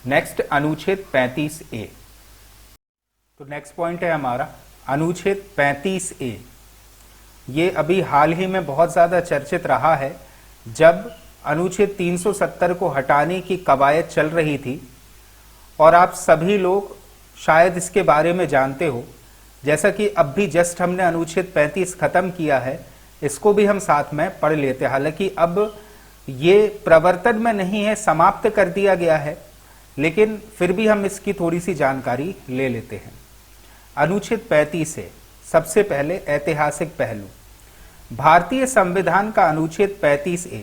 नेक्स्ट, अनुच्छेद 35A। तो नेक्स्ट पॉइंट है हमारा अनुच्छेद 35A। ये अभी हाल ही में बहुत ज्यादा चर्चित रहा है, जब अनुच्छेद 370 को हटाने की कवायद चल रही थी, और आप सभी लोग शायद इसके बारे में जानते हो। जैसा कि अब भी जस्ट हमने अनुच्छेद 35 खत्म किया है, इसको भी हम साथ में पढ़ लेते हैं। हालांकि अब ये प्रवर्तन में नहीं है, समाप्त कर दिया गया है, लेकिन फिर भी हम इसकी थोड़ी सी जानकारी ले लेते हैं। अनुच्छेद 35 से सबसे पहले ऐतिहासिक पहलू। भारतीय संविधान का अनुच्छेद 35A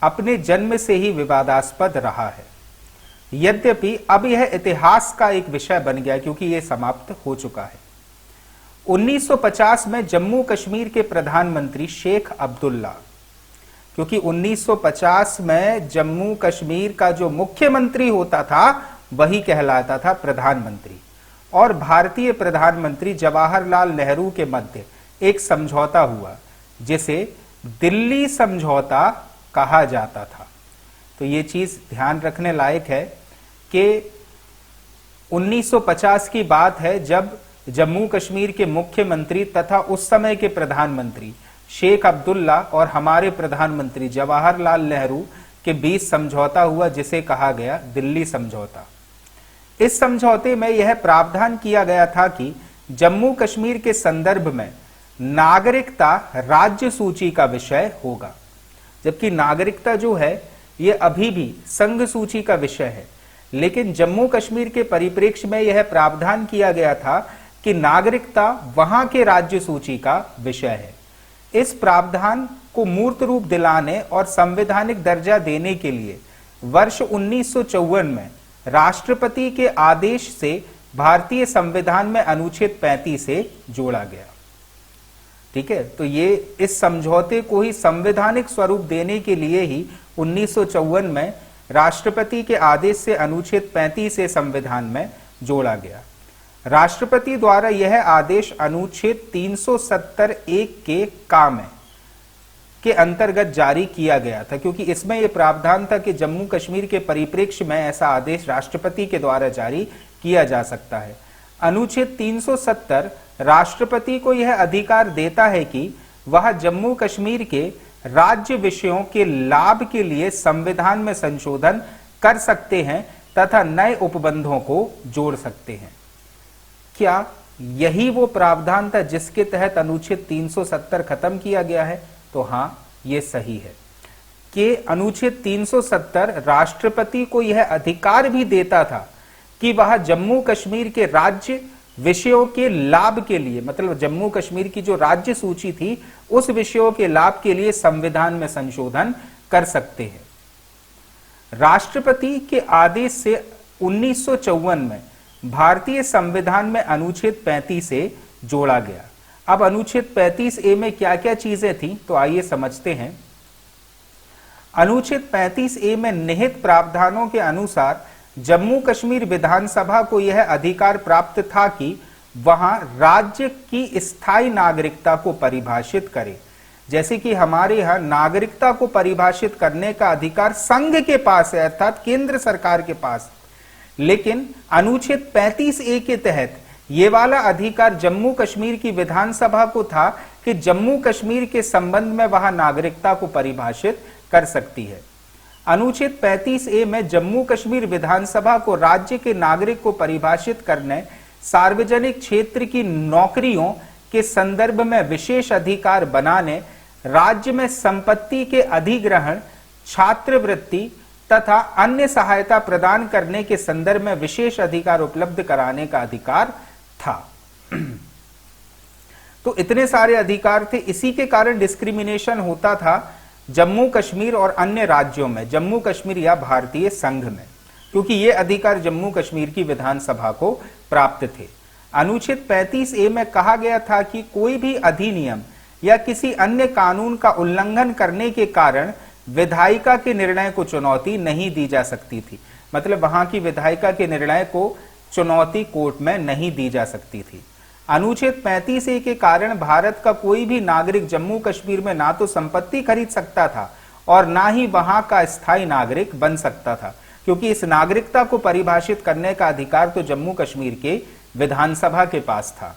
अपने जन्म से ही विवादास्पद रहा है। यद्यपि अब यह इतिहास का एक विषय बन गया क्योंकि यह समाप्त हो चुका है। 1950 में जम्मू कश्मीर के प्रधानमंत्री शेख अब्दुल्ला, क्योंकि 1950 में जम्मू कश्मीर का जो मुख्यमंत्री होता था वही कहलाता था प्रधानमंत्री, और भारतीय प्रधानमंत्री जवाहरलाल नेहरू के मध्य एक समझौता हुआ जिसे दिल्ली समझौता कहा जाता था। तो ये चीज ध्यान रखने लायक है कि 1950 की बात है जब जम्मू कश्मीर के मुख्यमंत्री तथा उस समय के प्रधानमंत्री शेख अब्दुल्ला और हमारे प्रधानमंत्री जवाहरलाल नेहरू के बीच समझौता हुआ जिसे कहा गया दिल्ली समझौता। इस समझौते में यह प्रावधान किया गया था कि जम्मू कश्मीर के संदर्भ में नागरिकता राज्य सूची का विषय होगा, जबकि नागरिकता जो है यह अभी भी संघ सूची का विषय है। लेकिन जम्मू कश्मीर के परिप्रेक्ष्य में यह प्रावधान किया गया था कि नागरिकता वहां के राज्य सूची का विषय है। इस प्रावधान को मूर्त रूप दिलाने और संवैधानिक दर्जा देने के लिए वर्ष 1954 में राष्ट्रपति के आदेश से भारतीय संविधान में अनुच्छेद 35 से जोड़ा गया। ठीक है, तो ये इस समझौते को ही संवैधानिक स्वरूप देने के लिए ही 1954 में राष्ट्रपति के आदेश से अनुच्छेद 35 से संविधान में जोड़ा गया। राष्ट्रपति द्वारा यह आदेश अनुच्छेद 370(1) के काम के अंतर्गत जारी किया गया था, क्योंकि इसमें यह प्रावधान था कि जम्मू कश्मीर के परिप्रेक्ष्य में ऐसा आदेश राष्ट्रपति के द्वारा जारी किया जा सकता है। अनुच्छेद 370 राष्ट्रपति को यह अधिकार देता है कि वह जम्मू कश्मीर के राज्य विषयों के लाभ के लिए संविधान में संशोधन कर सकते हैं तथा नए उपबंधों को जोड़ सकते हैं। क्या यही वो प्रावधान था जिसके तहत अनुच्छेद 370 खत्म किया गया है? तो हां, यह सही है कि अनुच्छेद 370 राष्ट्रपति को यह अधिकार भी देता था कि वह जम्मू कश्मीर के राज्य विषयों के लाभ के लिए, मतलब जम्मू कश्मीर की जो राज्य सूची थी उस विषयों के लाभ के लिए संविधान में संशोधन कर सकते हैं। राष्ट्रपति के आदेश से 1954 में भारतीय संविधान में अनुच्छेद 35 ए जोड़ा गया। अब अनुच्छेद 35 ए में क्या क्या चीजें थी, तो आइए समझते हैं। अनुच्छेद 35 ए में निहित प्रावधानों के अनुसार जम्मू कश्मीर विधानसभा को यह अधिकार प्राप्त था कि वहां राज्य की स्थायी नागरिकता को परिभाषित करे। जैसे कि हमारे यहां नागरिकता को परिभाषित करने का अधिकार संघ के पास है, अर्थात केंद्र सरकार के पास, लेकिन अनुच्छेद 35 ए के तहत ये वाला अधिकार जम्मू कश्मीर की विधानसभा को था कि जम्मू कश्मीर के संबंध में वहां नागरिकता को परिभाषित कर सकती है। अनुच्छेद 35 ए में जम्मू कश्मीर विधानसभा को राज्य के नागरिक को परिभाषित करने, सार्वजनिक क्षेत्र की नौकरियों के संदर्भ में विशेष अधिकार बनाने, राज्य में संपत्ति के अधिग्रहण, छात्रवृत्ति तथा अन्य सहायता प्रदान करने के संदर्भ में विशेष अधिकार उपलब्ध कराने का अधिकार था। तो इतने सारे अधिकार थे, इसी के कारण डिस्क्रिमिनेशन होता था जम्मू कश्मीर और अन्य राज्यों में, जम्मू कश्मीर या भारतीय संघ में, क्योंकि ये अधिकार जम्मू कश्मीर की विधानसभा को प्राप्त थे। अनुच्छेद 35 ए में कहा गया था कि कोई भी अधिनियम या किसी अन्य कानून का उल्लंघन करने के कारण विधायिका के निर्णय को चुनौती नहीं दी जा सकती थी। मतलब वहां की विधायिका के निर्णय को चुनौती कोर्ट में नहीं दी जा सकती थी। अनुच्छेद 35 ए के कारण भारत का कोई भी नागरिक जम्मू कश्मीर में ना तो संपत्ति खरीद सकता था और ना ही वहां का स्थायी नागरिक बन सकता था, क्योंकि इस नागरिकता को परिभाषित करने का अधिकार तो जम्मू कश्मीर के विधानसभा के पास था।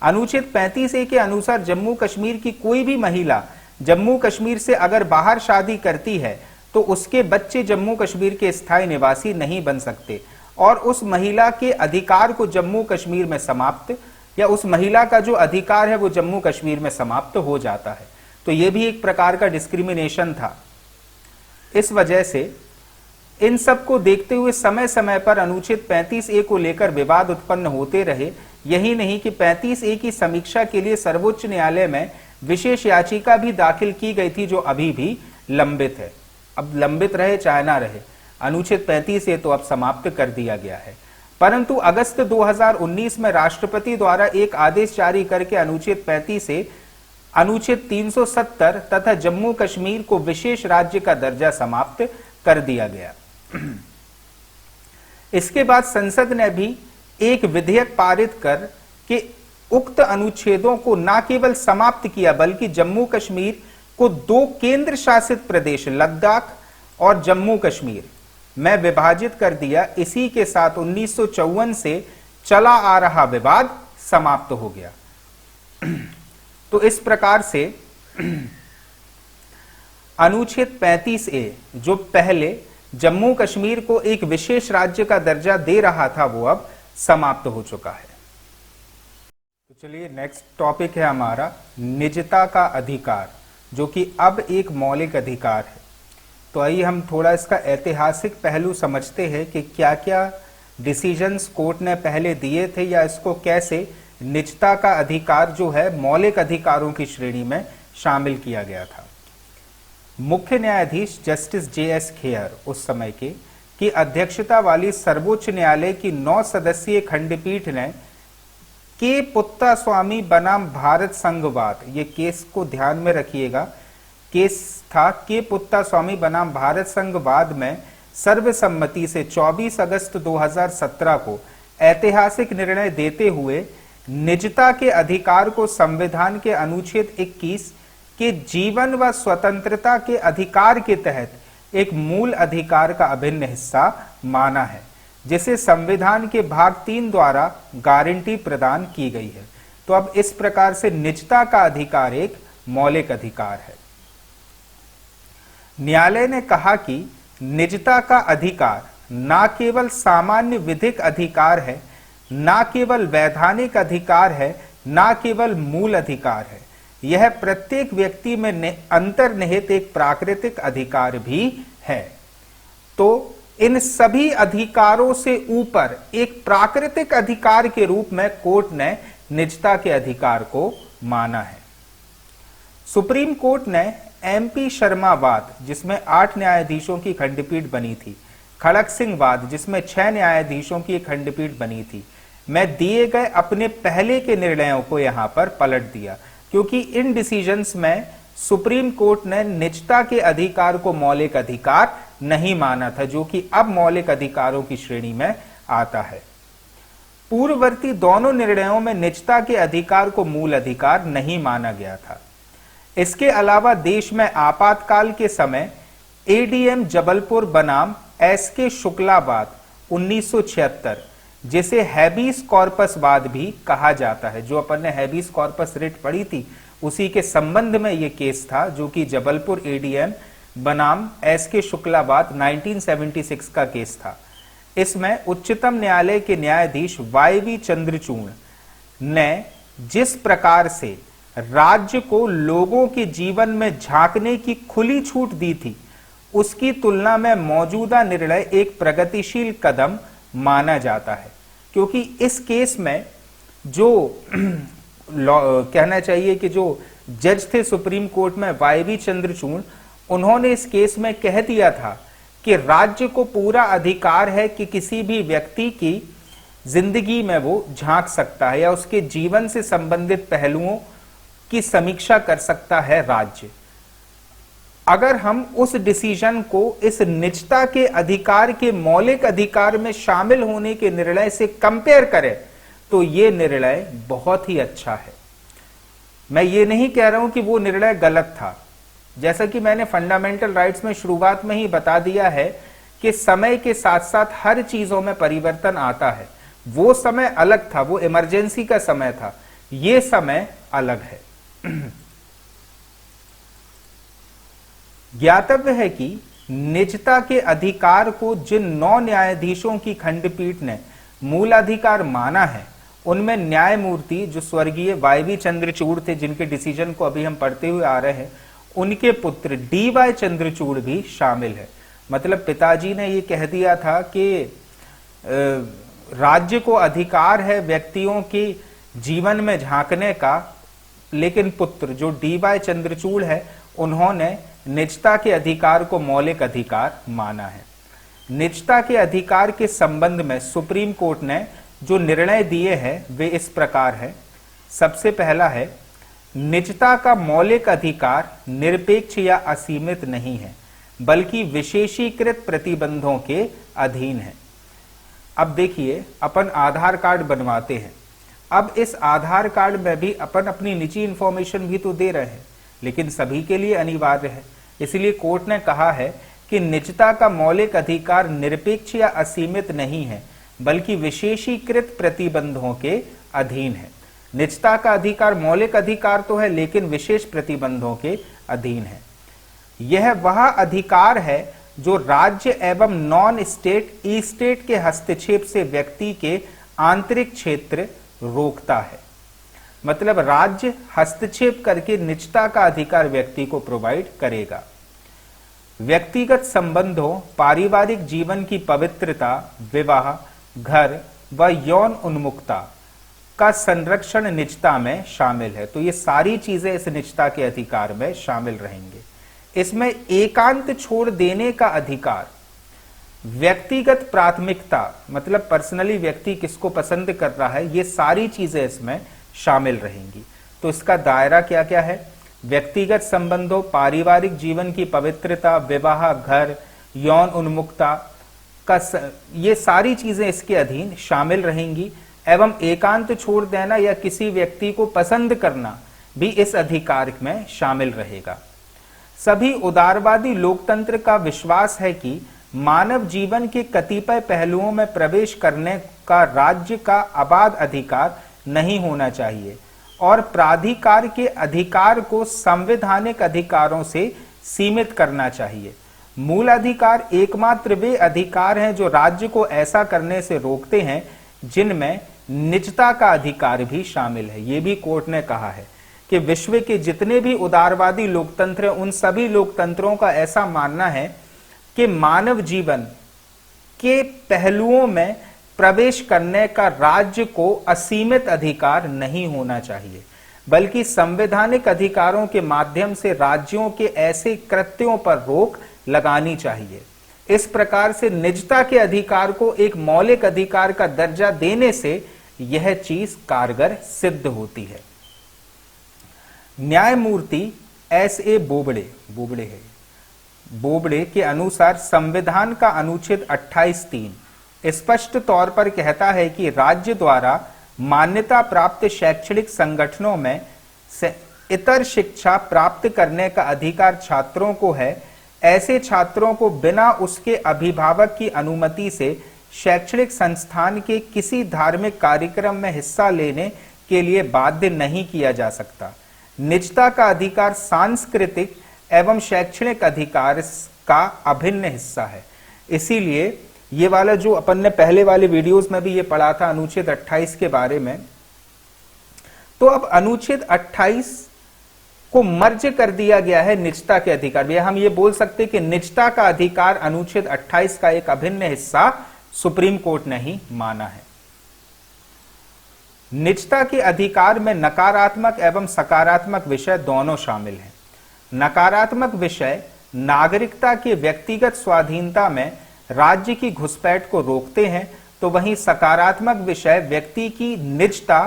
अनुच्छेद 35 ए के अनुसार जम्मू कश्मीर की कोई भी महिला जम्मू कश्मीर से अगर बाहर शादी करती है तो उसके बच्चे जम्मू कश्मीर के स्थायी निवासी नहीं बन सकते और उस महिला के अधिकार को जम्मू कश्मीर में समाप्त, या उस महिला का जो अधिकार है वो जम्मू कश्मीर में समाप्त हो जाता है। तो यह भी एक प्रकार का डिस्क्रिमिनेशन था। इस वजह से इन सब को देखते हुए समय समय पर अनुच्छेद 35 ए को लेकर विवाद उत्पन्न होते रहे। यही नहीं कि 35 ए की समीक्षा के लिए सर्वोच्च न्यायालय में विशेष याचिका भी दाखिल की गई थी, जो अभी भी लंबित है। अब लंबित रहे चाहे ना रहे, अनुच्छेद 35 ए तो अब समाप्त कर दिया गया है। परंतु अगस्त 2019 में राष्ट्रपति द्वारा एक आदेश जारी करके अनुच्छेद 35 से अनुच्छेद 370 तथा जम्मू कश्मीर को विशेष राज्य का दर्जा समाप्त कर दिया गया। इसके बाद संसद ने भी एक विधेयक पारित कर के उक्त अनुच्छेदों को न केवल समाप्त किया बल्कि जम्मू कश्मीर को 2 केंद्र शासित प्रदेश लद्दाख और जम्मू कश्मीर में विभाजित कर दिया। इसी के साथ 1954 से चला आ रहा विवाद समाप्त हो गया। तो इस प्रकार से अनुच्छेद 35 ए जो पहले जम्मू कश्मीर को एक विशेष राज्य का दर्जा दे रहा था वो अब समाप्त हो चुका है। तो चलिए नेक्स्ट टॉपिक है हमारा निजता का अधिकार, जो कि अब एक मौलिक अधिकार है। तो आइए हम थोड़ा इसका ऐतिहासिक पहलू समझते हैं कि क्या क्या डिसीजंस कोर्ट ने पहले दिए थे या इसको कैसे निजता का अधिकार जो है मौलिक अधिकारों की श्रेणी में शामिल किया गया था। मुख्य न्यायाधीश जस्टिस जे.एस. खेयर उस समय के की अध्यक्षता वाली सर्वोच्च न्यायालय की 9 सदस्यीय खंडपीठ ने के पुत्तास्वामी बनाम भारत संघवाद, ये केस को ध्यान में रखिएगा, केस था के पुत्तास्वामी बनाम भारत संघवाद में सर्वसम्मति से 24 अगस्त 2017 को ऐतिहासिक निर्णय देते हुए निजता के अधिकार को संविधान के अनुच्छेद 21 के जीवन व स्वतंत्रता के अधिकार के तहत एक मूल अधिकार का अभिन्न हिस्सा माना है, जिसे संविधान के भाग 3 द्वारा गारंटी प्रदान की गई है। तो अब इस प्रकार से निजता का अधिकार एक मौलिक अधिकार है। न्यायालय ने कहा कि निजता का अधिकार ना केवल सामान्य विधिक अधिकार है, ना केवल वैधानिक अधिकार है, ना केवल मूल अधिकार है, यह प्रत्येक व्यक्ति में अंतर्निहित एक प्राकृतिक अधिकार भी है। तो इन सभी अधिकारों से ऊपर एक प्राकृतिक अधिकार के रूप में कोर्ट ने निजता के अधिकार को माना है। सुप्रीम कोर्ट ने एमपी शर्मा वाद, जिसमें 8 न्यायाधीशों की खंडपीठ बनी थी, खड़क सिंह वाद, जिसमें 6 न्यायाधीशों की खंडपीठ बनी थी, में दिए गए अपने पहले के निर्णयों को यहां पर पलट दिया, क्योंकि इन डिसीजंस में सुप्रीम कोर्ट ने निजता के अधिकार को मौलिक अधिकार नहीं माना था, जो कि अब मौलिक अधिकारों की श्रेणी में आता है। पूर्ववर्ती दोनों निर्णयों में निजता के अधिकार को मूल अधिकार नहीं माना गया था। इसके अलावा देश में आपातकाल के समय एडीएम जबलपुर बनाम एसके शुक्लावाद 1976, जिसे हैबीस कॉर्पस वाद भी कहा जाता है, जो अपन ने हैबीस कॉर्पस रिट पढ़ी थी, उसी के संबंध में यह केस था, जो कि जबलपुर एडीएम बनाम एसके शुक्लावाद 1976 का केस था। इसमें उच्चतम न्यायालय के न्यायाधीश वाईवी चंद्रचूड़ ने जिस प्रकार से राज्य को लोगों के जीवन में झांकने की खुली छूट दी थी, उसकी तुलना में मौजूदा निर्णय एक प्रगतिशील कदम माना जाता है, क्योंकि इस केस में जो कहना चाहिए कि जो जज थे सुप्रीम कोर्ट में वाईवी चंद्रचूड़, उन्होंने इस केस में कह दिया था कि राज्य को पूरा अधिकार है कि किसी भी व्यक्ति की जिंदगी में वो झांक सकता है या उसके जीवन से संबंधित पहलुओं की समीक्षा कर सकता है राज्य। अगर हम उस डिसीजन को इस निजता के अधिकार के मौलिक अधिकार में शामिल होने के निर्णय से कंपेयर करें तो यह निर्णय बहुत ही अच्छा है। मैं ये नहीं कह रहा हूं कि वो निर्णय गलत था। जैसा कि मैंने फंडामेंटल राइट्स में शुरुआत में ही बता दिया है कि समय के साथ साथ हर चीजों में परिवर्तन आता है। वो समय अलग था, वो इमरजेंसी का समय था, ये समय अलग है। ज्ञातव्य है कि निजता के अधिकार को जिन 9 न्यायाधीशों की खंडपीठ ने मूलाधिकार माना है, उनमें न्यायमूर्ति जो स्वर्गीय वाईवी चंद्रचूड़ थे, जिनके डिसीजन को अभी हम पढ़ते हुए आ रहे हैं, उनके पुत्र डीवाई चंद्रचूड़ भी शामिल है। मतलब पिताजी ने ये कह दिया था कि राज्य को अधिकार है व्यक्तियों के जीवन में झांकने का, लेकिन पुत्र जो डीवाई चंद्रचूड़ है, उन्होंने निजता के अधिकार को मौलिक अधिकार माना है। निजता के अधिकार के संबंध में सुप्रीम कोर्ट ने जो निर्णय दिए हैं वे इस प्रकार है। सबसे पहला है, निजता का मौलिक अधिकार निरपेक्ष या असीमित नहीं है, बल्कि विशेषीकृत प्रतिबंधों के अधीन है। अब देखिए, अपन आधार कार्ड बनवाते हैं। अब इस आधार कार्ड में भी अपन अपनी निजी इंफॉर्मेशन भी तो दे रहे हैं, लेकिन सभी के लिए अनिवार्य है। इसलिए कोर्ट ने कहा है कि निजता का मौलिक अधिकार निरपेक्ष या असीमित नहीं है, बल्कि विशेषीकृत प्रतिबंधों के अधीन है। निजता का अधिकार मौलिक अधिकार तो है, लेकिन विशेष प्रतिबंधों के अधीन है। यह वह अधिकार है जो राज्य एवं नॉन स्टेट ई स्टेट के हस्तक्षेप से व्यक्ति के आंतरिक क्षेत्र रोकता है। मतलब राज्य हस्तक्षेप करके निजता का अधिकार व्यक्ति को प्रोवाइड करेगा। व्यक्तिगत संबंधों, पारिवारिक जीवन की पवित्रता, विवाह, घर व यौन उन्मुक्ता का संरक्षण निजता में शामिल है। तो ये सारी चीजें इस निजता के अधिकार में शामिल रहेंगे। इसमें एकांत छोड़ देने का अधिकार, व्यक्तिगत प्राथमिकता, मतलब पर्सनली व्यक्ति किसको पसंद कर रहा है, ये सारी चीजें इसमें शामिल रहेंगी। तो इसका दायरा क्या क्या है? व्यक्तिगत संबंधों, पारिवारिक जीवन की पवित्रता, विवाह, घर, यौन उन्मुक्ता का ये सारी चीजें इसके अधीन शामिल रहेंगी। एवं एकांत छोड़ देना या किसी व्यक्ति को पसंद करना भी इस अधिकार में शामिल रहेगा। सभी उदारवादी लोकतंत्र का विश्वास है कि मानव जीवन के कतिपय पहलुओं में प्रवेश करने का राज्य का अबाध अधिकार नहीं होना चाहिए और प्राधिकार के अधिकार को संवैधानिक अधिकारों से सीमित करना चाहिए। मूल अधिकार एकमात्र वे अधिकार हैं जो राज्य को ऐसा करने से रोकते हैं जिनमें निजता का अधिकार भी शामिल है। यह भी कोर्ट ने कहा है कि विश्व के जितने भी उदारवादी लोकतंत्र हैं, उन सभी लोकतंत्रों का ऐसा मानना है कि मानव जीवन के पहलुओं में प्रवेश करने का राज्य को असीमित अधिकार नहीं होना चाहिए, बल्कि संवैधानिक अधिकारों के माध्यम से राज्यों के ऐसे कृत्यों पर रोक लगानी चाहिए। इस प्रकार से निजता के अधिकार को एक मौलिक अधिकार का दर्जा देने से यह चीज कारगर सिद्ध होती है। न्यायमूर्ति एस.ए. बोबड़े के अनुसार संविधान का अनुच्छेद 28(3) स्पष्ट तौर पर कहता है कि राज्य द्वारा मान्यता प्राप्त शैक्षणिक संगठनों में से इतर शिक्षा प्राप्त करने का अधिकार छात्रों को है। ऐसे छात्रों को बिना उसके अभिभावक की अनुमति से शैक्षणिक संस्थान के किसी धार्मिक कार्यक्रम में हिस्सा लेने के लिए बाध्य नहीं किया जा सकता। निजता का अधिकार सांस्कृतिक एवं शैक्षणिक अधिकार का अभिन्न हिस्सा है। इसीलिए ये वाला जो अपन ने पहले वाले वीडियोस में भी ये पढ़ा था अनुच्छेद 28 के बारे में, तो अब अनुच्छेद 28 को मर्ज कर दिया गया है निजता के अधिकार में। हम ये बोल सकते कि निजता का अधिकार अनुच्छेद 28 का एक अभिन्न हिस्सा सुप्रीम कोर्ट ने ही माना है। निजता के अधिकार में नकारात्मक एवं सकारात्मक विषय दोनों शामिल हैं। नकारात्मक विषय नागरिकता के व्यक्तिगत स्वाधीनता में राज्य की घुसपैठ को रोकते हैं, तो वहीं सकारात्मक विषय व्यक्ति की निजता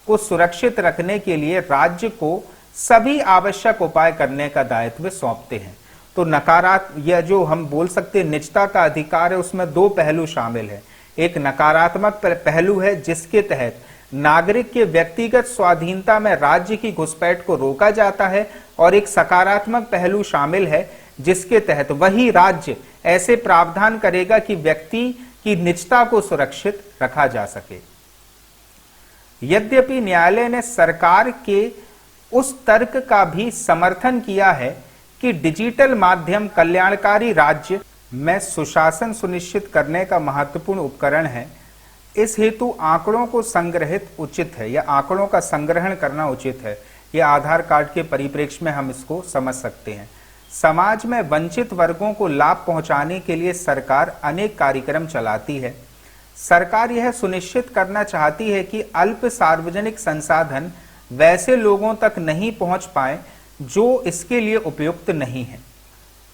को सुरक्षित रखने के लिए राज्य को सभी आवश्यक उपाय करने का दायित्व सौंपते हैं। तो यह जो हम बोल सकते हैं निजता का अधिकार है, उसमें दो पहलू शामिल है। एक नकारात्मक पहलू है जिसके तहत नागरिक के व्यक्तिगत स्वाधीनता में राज्य की घुसपैठ को रोका जाता है, और एक सकारात्मक पहलू शामिल है जिसके तहत वही राज्य ऐसे प्रावधान करेगा कि व्यक्ति की निजता को सुरक्षित रखा जा सके। यद्यपि न्यायालय ने सरकार के उस तर्क का भी समर्थन किया है कि डिजिटल माध्यम कल्याणकारी राज्य में सुशासन सुनिश्चित करने का महत्वपूर्ण उपकरण है, इस हेतु आंकड़ों को संग्रहित उचित है या आंकड़ों का संग्रहण करना उचित है। यह आधार कार्ड के परिप्रेक्ष्य में हम इसको समझ सकते हैं। समाज में वंचित वर्गों को लाभ पहुंचाने के लिए सरकार अनेक कार्यक्रम चलाती है। सरकार यह सुनिश्चित करना चाहती है कि अल्प सार्वजनिक संसाधन वैसे लोगों तक नहीं पहुंच पाए जो इसके लिए उपयुक्त नहीं है।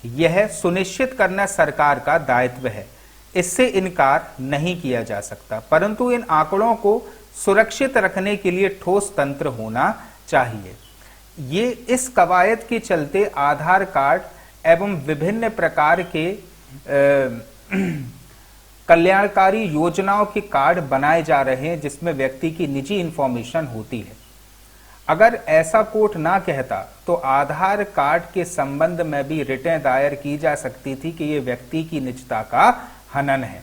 यह सुनिश्चित करना सरकार का दायित्व है, इससे इनकार नहीं किया जा सकता, परंतु इन आंकड़ों को सुरक्षित रखने के लिए ठोस तंत्र होना चाहिए। ये इस कवायद के चलते आधार कार्ड एवं विभिन्न प्रकार के कल्याणकारी योजनाओं के कार्ड बनाए जा रहे हैं जिसमें व्यक्ति की निजी इंफॉर्मेशन होती है। अगर ऐसा कोर्ट ना कहता तो आधार कार्ड के संबंध में भी रिटें दायर की जा सकती थी कि यह व्यक्ति की निजता का हनन है,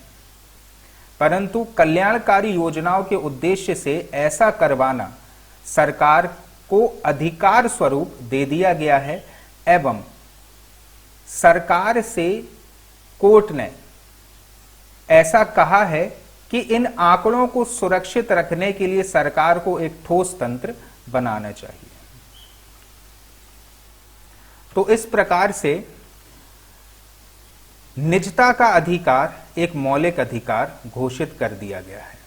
परंतु कल्याणकारी योजनाओं के उद्देश्य से ऐसा करवाना सरकार को अधिकार स्वरूप दे दिया गया है, एवं सरकार से कोर्ट ने ऐसा कहा है कि इन आंकड़ों को सुरक्षित रखने के लिए सरकार को एक ठोस तंत्र बनाना चाहिए। तो इस प्रकार से निजता का अधिकार एक मौलिक अधिकार घोषित कर दिया गया है।